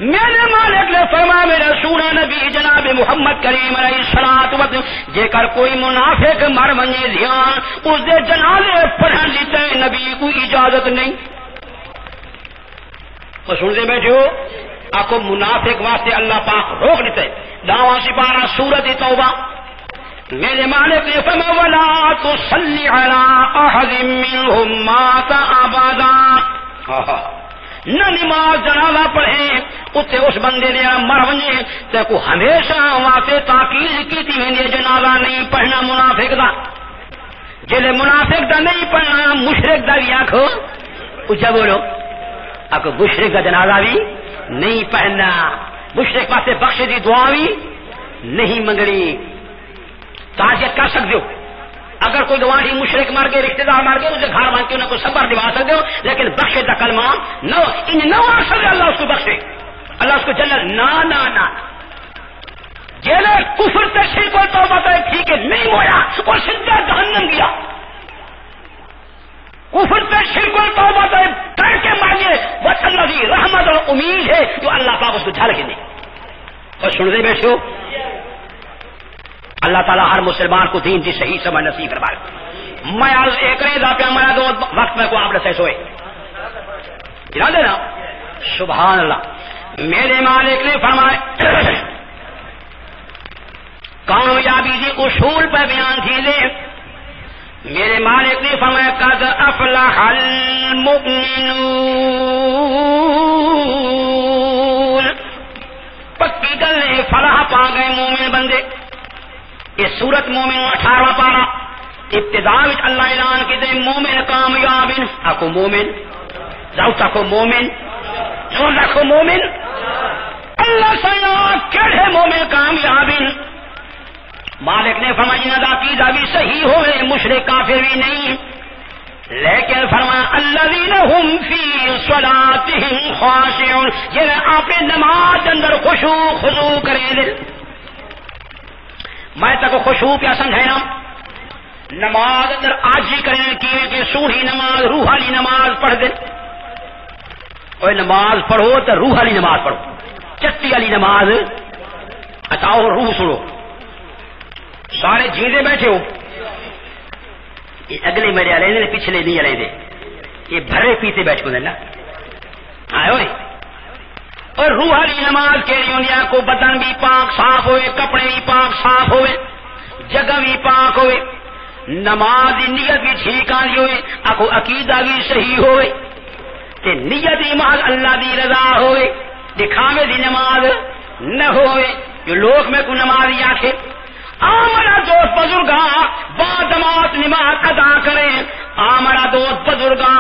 میرے مالک نے فرمایا میرا سونا نبی جناب محمد کریم علیہ الصلوۃ والسلام جے کر کوئی منافق مر منجے دھیان اس دے جنازے پڑھن دیتے نبی کو اجازت نہیں. تو سنتے بیٹھے ہو آپ کو منافق واسطے اللہ پاک روک دیتے. 10واں سپارہ سورۃ توبہ میرے مالک نے فرمایا ولا تصلی علی احد منهم مات ابدا نہ نماز جنازہ پڑھے اتنے اس بندے نے مر ونجے تے کو ہمیشہ واسطے تاکید کی تھی ویندی جنازہ نہیں پڑھنا منافق دا جلے منافق دا نہیں پڑھنا مشرک دا بھی آکھو اچھا بولو آپ مشرک کا جنازہ بھی نہیں پڑھنا مشرک واسطے بخش دی دعا بھی نہیں منگنی. تعزیت کر سکتے ہو اگر کوئی گواہی مشرک مار کے رشتہ دار مار کے اسے گھر مان کے انہیں کو صبر دوا سکتے ہو لیکن بخشے دا کلمہ نو ان نو آ سکتے اللہ اس کو بخشے اللہ اس کو جنت نہ جیلے کفر تے شرک و توبہ تے ٹھیک ہے نہیں ہویا اور سیدھا جہنم گیا کفر تے شرک و توبہ تے کر کے مانگے بس اللہ کی رحمت اور امید ہے جو اللہ پاک اس کو جھلک دے. اور سن دے بیٹھے ہو اللہ تعالیٰ ہر مسلمان کو دین کی صحیح سمجھ نصیب فرمائے. میں عرض ایک رہے دا پہ ہمارا دو وقت میں کو آپ نے سوئے جنا دینا سبحان اللہ. میرے مالک نے فرمائے کامیابی کی اصول پہ بیان کیجیے. میرے مالک نے فرمایا قد افلح المؤمنون پکی گل ہے فلاح پا گئے مومن بندے. یہ سورت مومن 18 پارا ابتدا اللہ اعلان کی دے مومن کامیاب آکو مومن جاؤ تاکو مومن جو رکھو مومن اللہ سنا کہڑے مومن کامیاب. مالک نے فرمایا جنہاں عقیدہ بھی صحیح ہوئے مشرک کافر بھی نہیں لیکن فرمایا الذین هم فی صلاتهم خاشعون جنہیں آپ نماز اندر خشوع خضوع کریں دل. میں تک خشوع کیا سمجھائنا نماز اندر آجی کرنے کی کہ سوڑھی نماز روح والی نماز پڑھ دے. کوئی نماز پڑھو تو روح والی نماز پڑھو چٹی والی نماز اچھاؤ روح سنو سارے جیندے بیٹھے ہو یہ اگلے میرے علیہ دے پچھلے نہیں علیہ دے یہ بھرے پیتے بیٹھ کو دینا آئے ہوئے. اور روح والی نماز کے لیے کو بدن بھی پاک صاف ہوئے کپڑے بھی پاک صاف ہوئے جگہ بھی پاک ہوئے نماز دی نیت بھی ٹھیک آئی ہوئے آکو عقیدہ بھی صحیح ہوئے تے نیت نماز اللہ دی رضا ہوئے دکھاوے دی نماز نہ ہوئے جو لوگ میں کو نماز آکھے آمرا دوست بزرگاں با جماعت نماز ادا کریں آمرا دوست بزرگاں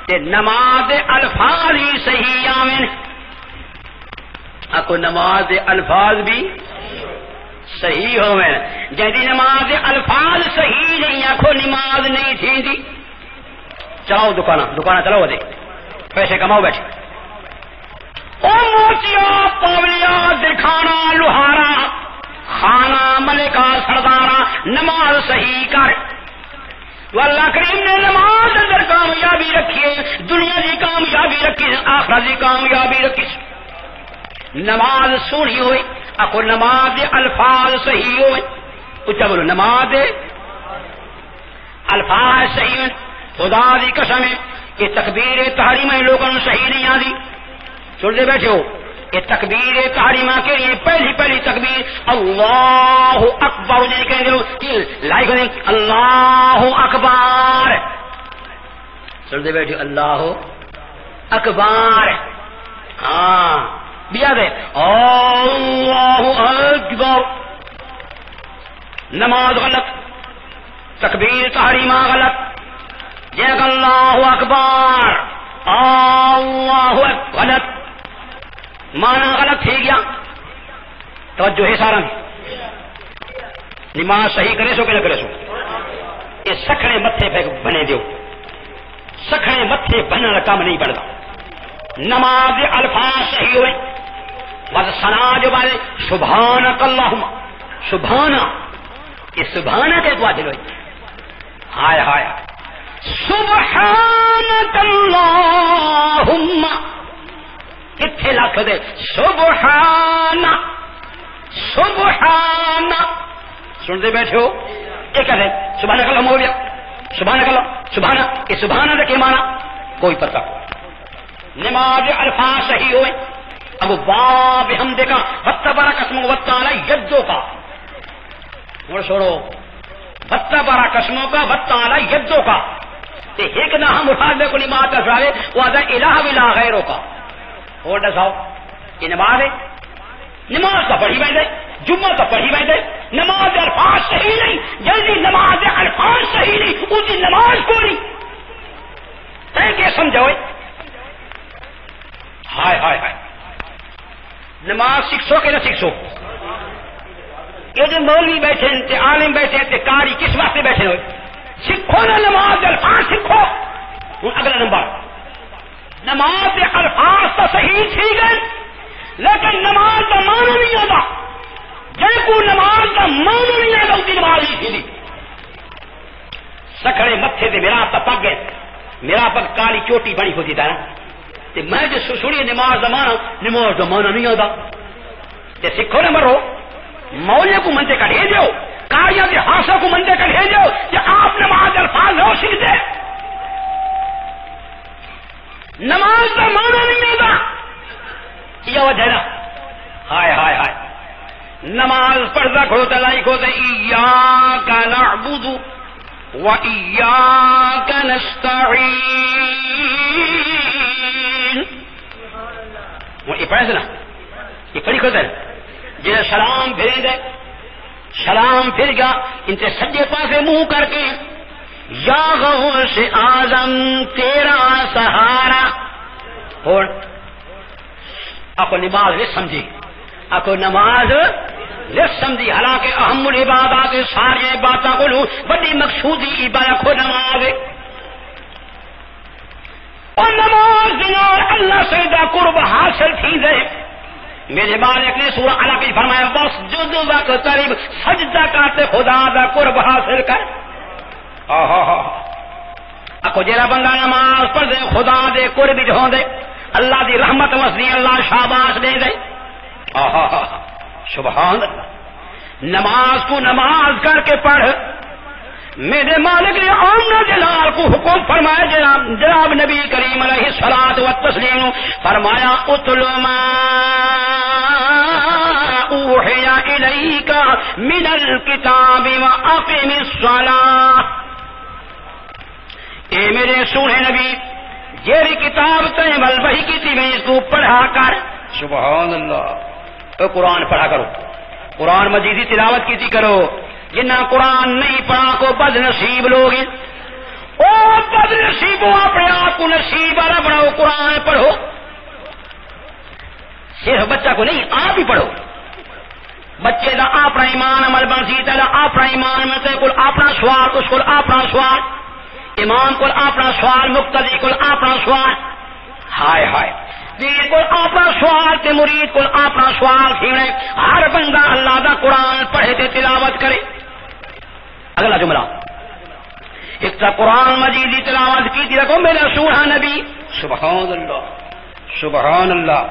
تے نماز الفاظ ہی صحیح آمین آکو نماز الفاظ بھی صحیح ہوئے جیدی نماز الفاظ صحیح نہیں آکو نماز نہیں تھی دی. چلاؤ دکانہ چلاؤ دے پیسے کماؤ بیٹھے او موچیا پاولیا دکھانا لوہارا خانہ ملکہ سردارا نماز صحیح کر. تو اللہ کریم نے نماز اندر کامیابی رکھیے دنیا کی کامیابی رکھی آخرت کی کامیابی رکھی. نماز سونی ہوئی آخو نماز الفاظ صحیح ہوئے اچھا بولو نماز الفاظ صحیح خدا دی قسم ہے کہ تکبیر تحریمہ لوگوں صحیح نہیں آتی. سنتے بیٹھے ہو یہ تکبیر تحریمہ کے لیے پہلی تکبیر اللہ اکبر لائک اللہ اکبر. سنتے بیٹھے اللہ اکبر. ہاں بیا دے اللہ اکبر. نماز غلط, تکبیر تحریمہ غلط, جیک اللہ اکبر اللہ غلط, مانا غلط تھی گیا. توجہ ہے سارا نماز صحیح کرے سو کہ نہ کرے سو. یہ سکھڑے متھے پہ بنے دیو, سکھڑے متھے بننے کا کام نہیں پڑتا. نماز الفاظ صحیح ہوئے بس سنا جو بارے سبحانک اللہم سبحانہ, یہ سبحانہ کے واجب ہوئی. ہائے ہائے سبحانک اللہم کتنے لاکھ دے سبحانہ سبحانہ. سنتے بیٹھے ہو یہ کہتے سبحانک اللہم ہو گیا, سبحانک اللہ سبحانہ, یہ سبحانہ کا کیا معنی کوئی پتہ. نماز الفاظ صحیح ہوئے اب باب ہم دیکھا بتبارہ قسموں وتعالی یدوں کا اور چھوڑو بتبارہ قسموں کا وتعالی یدوں کا ایک نہ ہم اٹھا کو نماز افراد وہ آدھا الہ بلا غیروں کا. اور دساؤ یہ نماز ہے, نماز کا پڑھی بیٹھے, جمعہ کا پڑھی بیٹھے, نماز الفاظ صحیح نہیں, جلدی نماز الفاظ صحیح نہیں, اس کی نماز کو نہیں طے کہ سمجھو. ہائے ہائے ہائے نماز سکھسو کہ نہ سکھسو. یہ جو مولوی بیٹھے تے عالم بیٹھے تے قاری کس واسطے بیٹھے ہوئے, سکھو نا نماز الفاظ سکھو. اگلا نمبر نماز الفاظ تو صحیح تھی گئے لیکن نماز کا معنی نہیں آتا. جن کو نماز کا معنی نہیں آتا اس کی نماز نہیں تھی. سکھڑے متھے تے میرا پگ ہے, میرا پگ کالی چوٹی بڑی ہوتی تھا نا, میں جو سنی نماز زمانہ نہیں آتا. سکھو نے مرو مولے کو منتے کا ڈھے دو, کاریاں کے ہاسوں کو منتے کا ڈھے دو کہ آپ نماز الفاظ ہو سکتے. نماز کا معنی نہیں آتا یہ وجہ نا. ہائے ہائے ہائے نماز پڑھتا کھوتا لائی کھوتا ایاک نعبد و ایاک نستعین. یہ پڑھے سے نا, یہ پڑھی کھوتا ہے جنہیں سلام پھریں دے, سلام پھر گیا ان سے سجے پاسے منہ کر کے یا غوث اعظم تیرا سہارا. اور آپ نماز نہیں سمجھی, آپ نماز نہیں سمجھی. حالانکہ اہم العبادات ساری باتوں کو لوں بڑی مقصودی عبادت کو نماز ہے. اور نماز دنوں اللہ سے دا قرب حاصل تھی دے. میرے مالک نے سورہ علق میں فرمایا واسجد واقترب, سجدہ کرتے خدا دا قرب حاصل کر. اکو جیڑا بندہ نماز پڑھ دے خدا دے قرب جو دے, اللہ دی رحمت وسدی, اللہ شاباش دے دے. سبحان اللہ. نماز کو نماز کر کے پڑھ. میرے مالک نے آمنا جلال کو حکم فرمایا, جناب نبی کریم علیہ الصلوۃ والتسلیم فرمایا اتل ما اوحی الیک من الکتاب واقم الصلاۃ. اے میرے سونے نبی جیری کتاب تیں وحی کی تھی میں اس کو پڑھا کر. سبحان اللہ. تو قرآن پڑھا کرو, قرآن مجیدی تلاوت کی تھی کرو. جنہ قرآن نہیں پڑھا کو بد نصیب لوگ, او بد نصیبوں اپنے آپ کو نصیب والا بناؤ. قرآن پڑھو, صرف بچہ کو نہیں آپ ہی پڑھو. بچے کا اپنا ایمان عمل بن سیتا, اپنا ایمان میں سے کل اپنا سوال, اس کو اپنا سوال, امام کو اپنا سوال, مقتدی کو اپنا سوال. ہائے ہائے پیر کو اپنا سوال تے مرید کو اپنا سوال کھیڑے. ہر بندہ اللہ دا قرآن پڑھے تے تلاوت کرے. اگلا جملہ ایک تا قرآن مجید کی تلاوت کی تھی رکھو میرا سونا نبی. سبحان اللہ سبحان اللہ.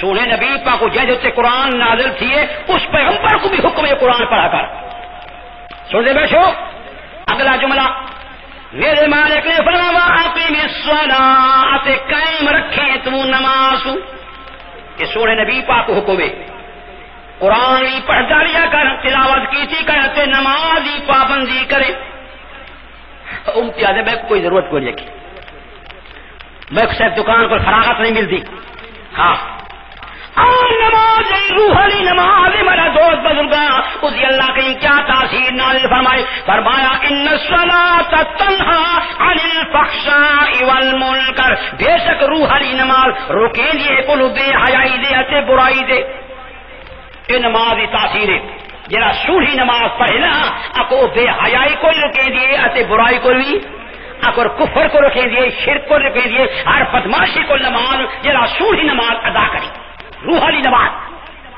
سونے نبی پاک جیسے قرآن نازل تھیے اس پیغمبر کو بھی حکم ہے قرآن پڑھا کر. سنتے بیٹھو. اگلا جملہ میرے مالک نے فرمایا اقیم الصلاۃ، قائم رکھے تو نماز کہ سونے نبی پاک کو حکم ہے قرآن بھی پڑھتا لیا کر، تلاوت کی تھی کرتے نماز ہی پابندی کرے. امتیاز ہے میں کوئی ضرورت کوئی لکھی میں صرف دکان پر فراغت نہیں ملتی. ہاں نماز روح علی نماز میرا دوست بزرگا اسی اللہ کی کیا تاثیر نازل فرمائے. فرمایا ان الصلاۃ تنہا عن الفحشاء والمنکر، بے شک روح علی نماز روکے دیے کل بے حیائی دے اتے برائی دے. یہ نماز کی تاثیر ہے. جرا سوڑھی نماز پڑھے نا اکو بے حیائی کو روکے دیے اتے برائی کو بھی اکر کفر کو روکے دیے، شرک کو روکے دیے، ہر بدماشی کو نماز جرا سوڑھی نماز ادا کری روح علی نماز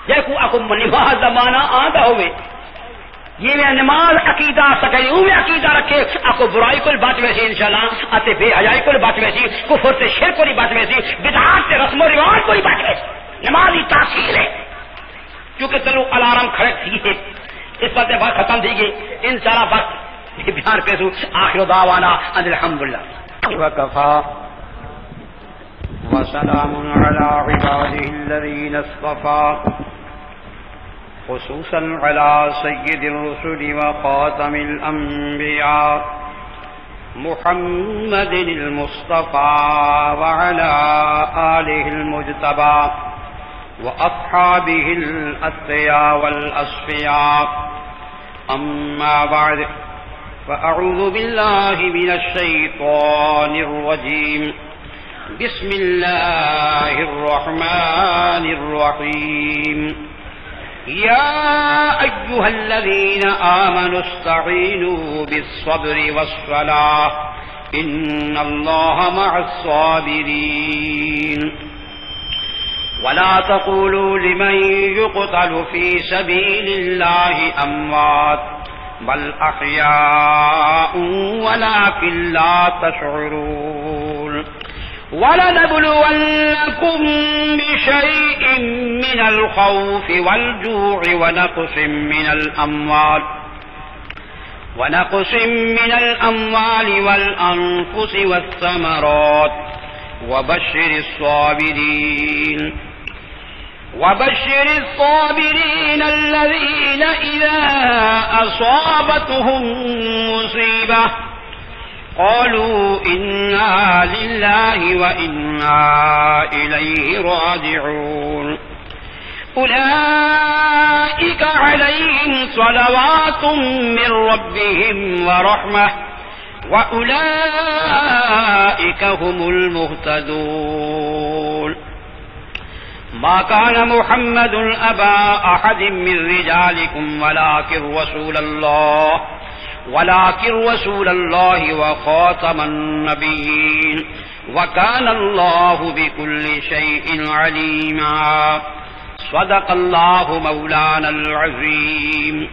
دیکھو اکو نماز زمانہ آدھا ہوئے یہ میں نماز عقیدہ سکے او میں عقیدہ رکھے اکو برائی کو بات ویسی انشاءاللہ اتے بے حیائی کو بات ویسی، کفر سے شرک کو بات ویسی، بدعات سے رسم و رواج کو بات ویسی. نماز کی تاثیر ہے کیونکہ چلو الارم کھڑک تھی ہے اس پر بات ختم تھی گئی انشاءاللہ بات بیان پیسو. آخر دعوانا ان الحمدللہ وکفا وسلام على عباده الذين اصطفى خصوصا على سيد الرسل وخاتم الأنبياء محمد المصطفى وعلى آله المجتبى وأصحابه الأتقياء والأصفياء. أما بعد فأعوذ بالله من الشيطان الرجيم. بسم الله الرحمن الرحيم. يا أيها الذين آمنوا استعينوا بالصبر والصلاة إن الله مع الصابرين. ولا تقولوا لمن يقتل في سبيل الله أموات بل أحياء ولكن لا تشعرون. ولنبلونكم بشيء من الخوف والجوع ونقص من الأموال والأنفس والثمرات وبشر الصابرين الذين إذا أصابتهم مصيبة قالوا إنا لله وإنا إليه راجعون. أولئك عليهم صلوات من ربهم ورحمة وأولئك هم المهتدون. ما كان محمد أبا أحد من رجالكم ولكن رسول الله وخاتم النبيين وكان الله بكل شيء عليما. صدق الله مولانا العظيم.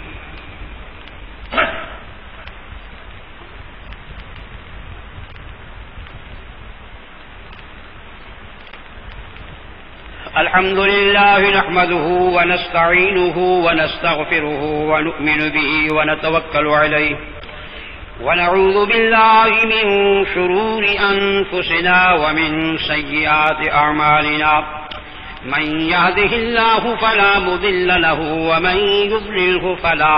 الحمد لله نحمده ونستعينه ونستغفره ونؤمن به ونتوكل عليه ونعوذ بالله من شرور أنفسنا ومن سيئات أعمالنا. من يهده الله فلا مضل له ومن يضلله فلا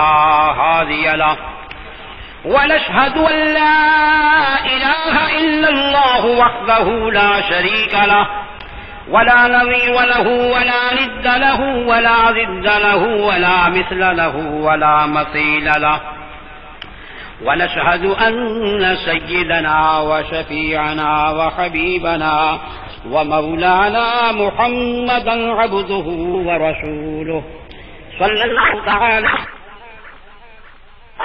هادي له. ونشهد أن لا إله إلا الله وحده لا شريك له ولا نظير له ولا ند له ولا ضد له ولا مثل له ولا مثيل له. ونشهد أن سيدنا وشفيعنا وحبيبنا ومولانا محمدا عبده ورسوله صلى الله تعالى.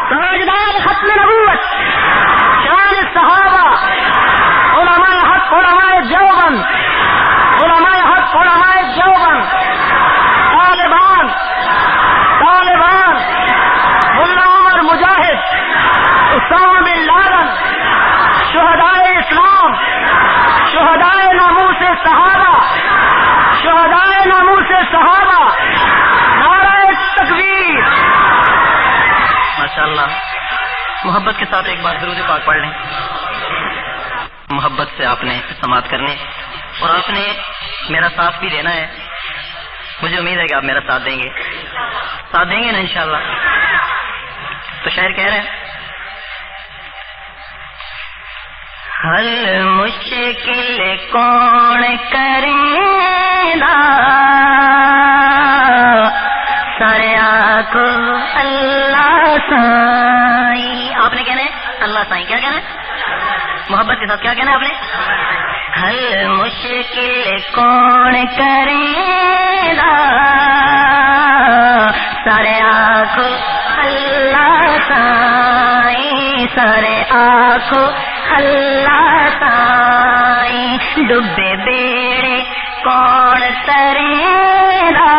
تاجدار ختم نبوت شان الصحابہ علماء حق علماء دیوبند علماء حق علماء دیوبند طالبان ملا عمر مجاہد اسامہ بن لادن شہدائے اسلام شہدائے ناموس صحابہ نعرہ تکبیر. ماشاءاللہ محبت کے ساتھ ایک بار درود پاک پڑھ لیں. محبت سے آپ نے سماعت کرنی اور آپ نے میرا ساتھ بھی دینا ہے. مجھے امید ہے کہ آپ میرا ساتھ دیں گے نا انشاءاللہ. تو شاعر کہہ رہے ہیں حل مشکل کون کرے گا سارے آنکھو اللہ سائی. آپ نے کہنا ہے اللہ سائی. کیا کہنا ہے؟ محبت کے ساتھ کیا کہنا ہے آپ نے؟ حل مشکل کون کرے گا سارے آنکھو اللہ سائی. سارے آنکھو اللہ سائی. ڈبے بیڑے کون ترے گا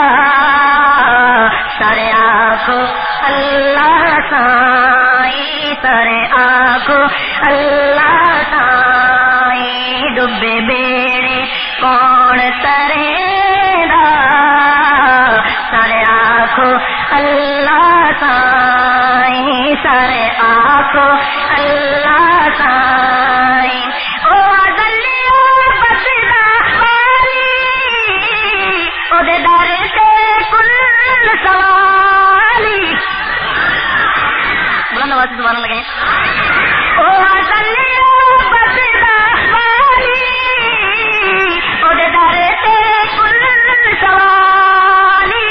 سارے آنکھو اللہ سائی. سارے آنکھو اللہ سائی. ڈبے بیڑے کون ترے گا سارے آنکھو اللہ سائی. سارے آنکھو اللہ سائی. او ازلیو بسدا والی او دے دار سے کل سوالی. بلند آواز سے سبحان اللہ لگائیں. او ازلیو بسدا والی او دے دار سے کل سوالی.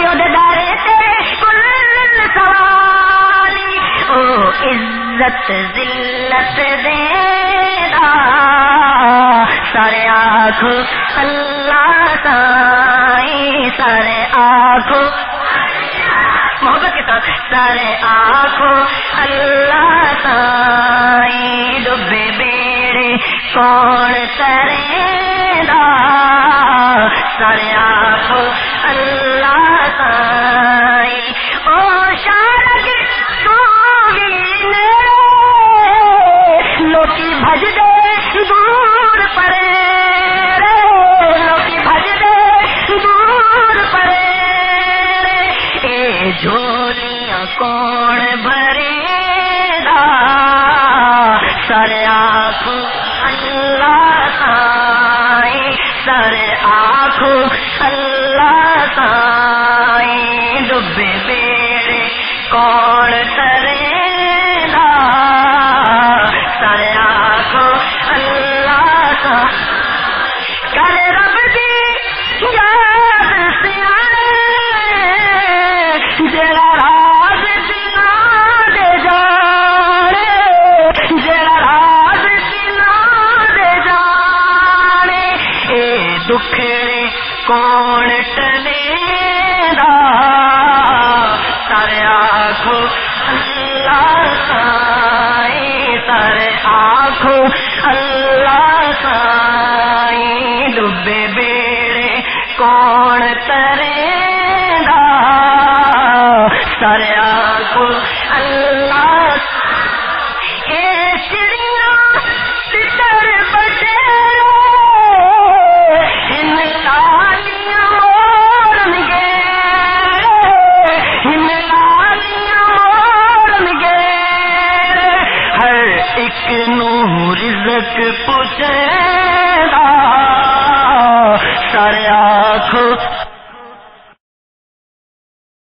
او دے دار سے کل سوالی. او عزت ذلت دے گا سارے آنکھو اللہ سائی. سارے آنکھو محبت کے ساتھ سارے آنکھو اللہ سائی. ڈبے بیڑے کون ترے گا سارے آنکھو اللہ سائی. او شارک لوکی بھج دے دور پڑے رے. لوکی بھج دے دور پڑے رے. اے جھولیاں کون بھرے گا سارے آنکھو اللہ سائی. سارے آنکھو اللہ سائی. ڈبے بیڑے کون ترے گا سارے آنکھو اللہ سائی. کر رب دی یاد سیانے جڑا راز سنا دے جانے. جڑا راز سنا دے جانے. اے دکھڑے کون ٹلے گا سارے آنکھو اللہ سائی. سارے آنکھو اللہ سائی. ڈبے بیڑے کون ترے گا سارے آنکھو اللہ سائی. اے چڑیاں تتر بچے ان لالیاں مورن گے. ان لالیاں مورن گے. ہر ایک نو رزق پوچھے گا سارے آنکھو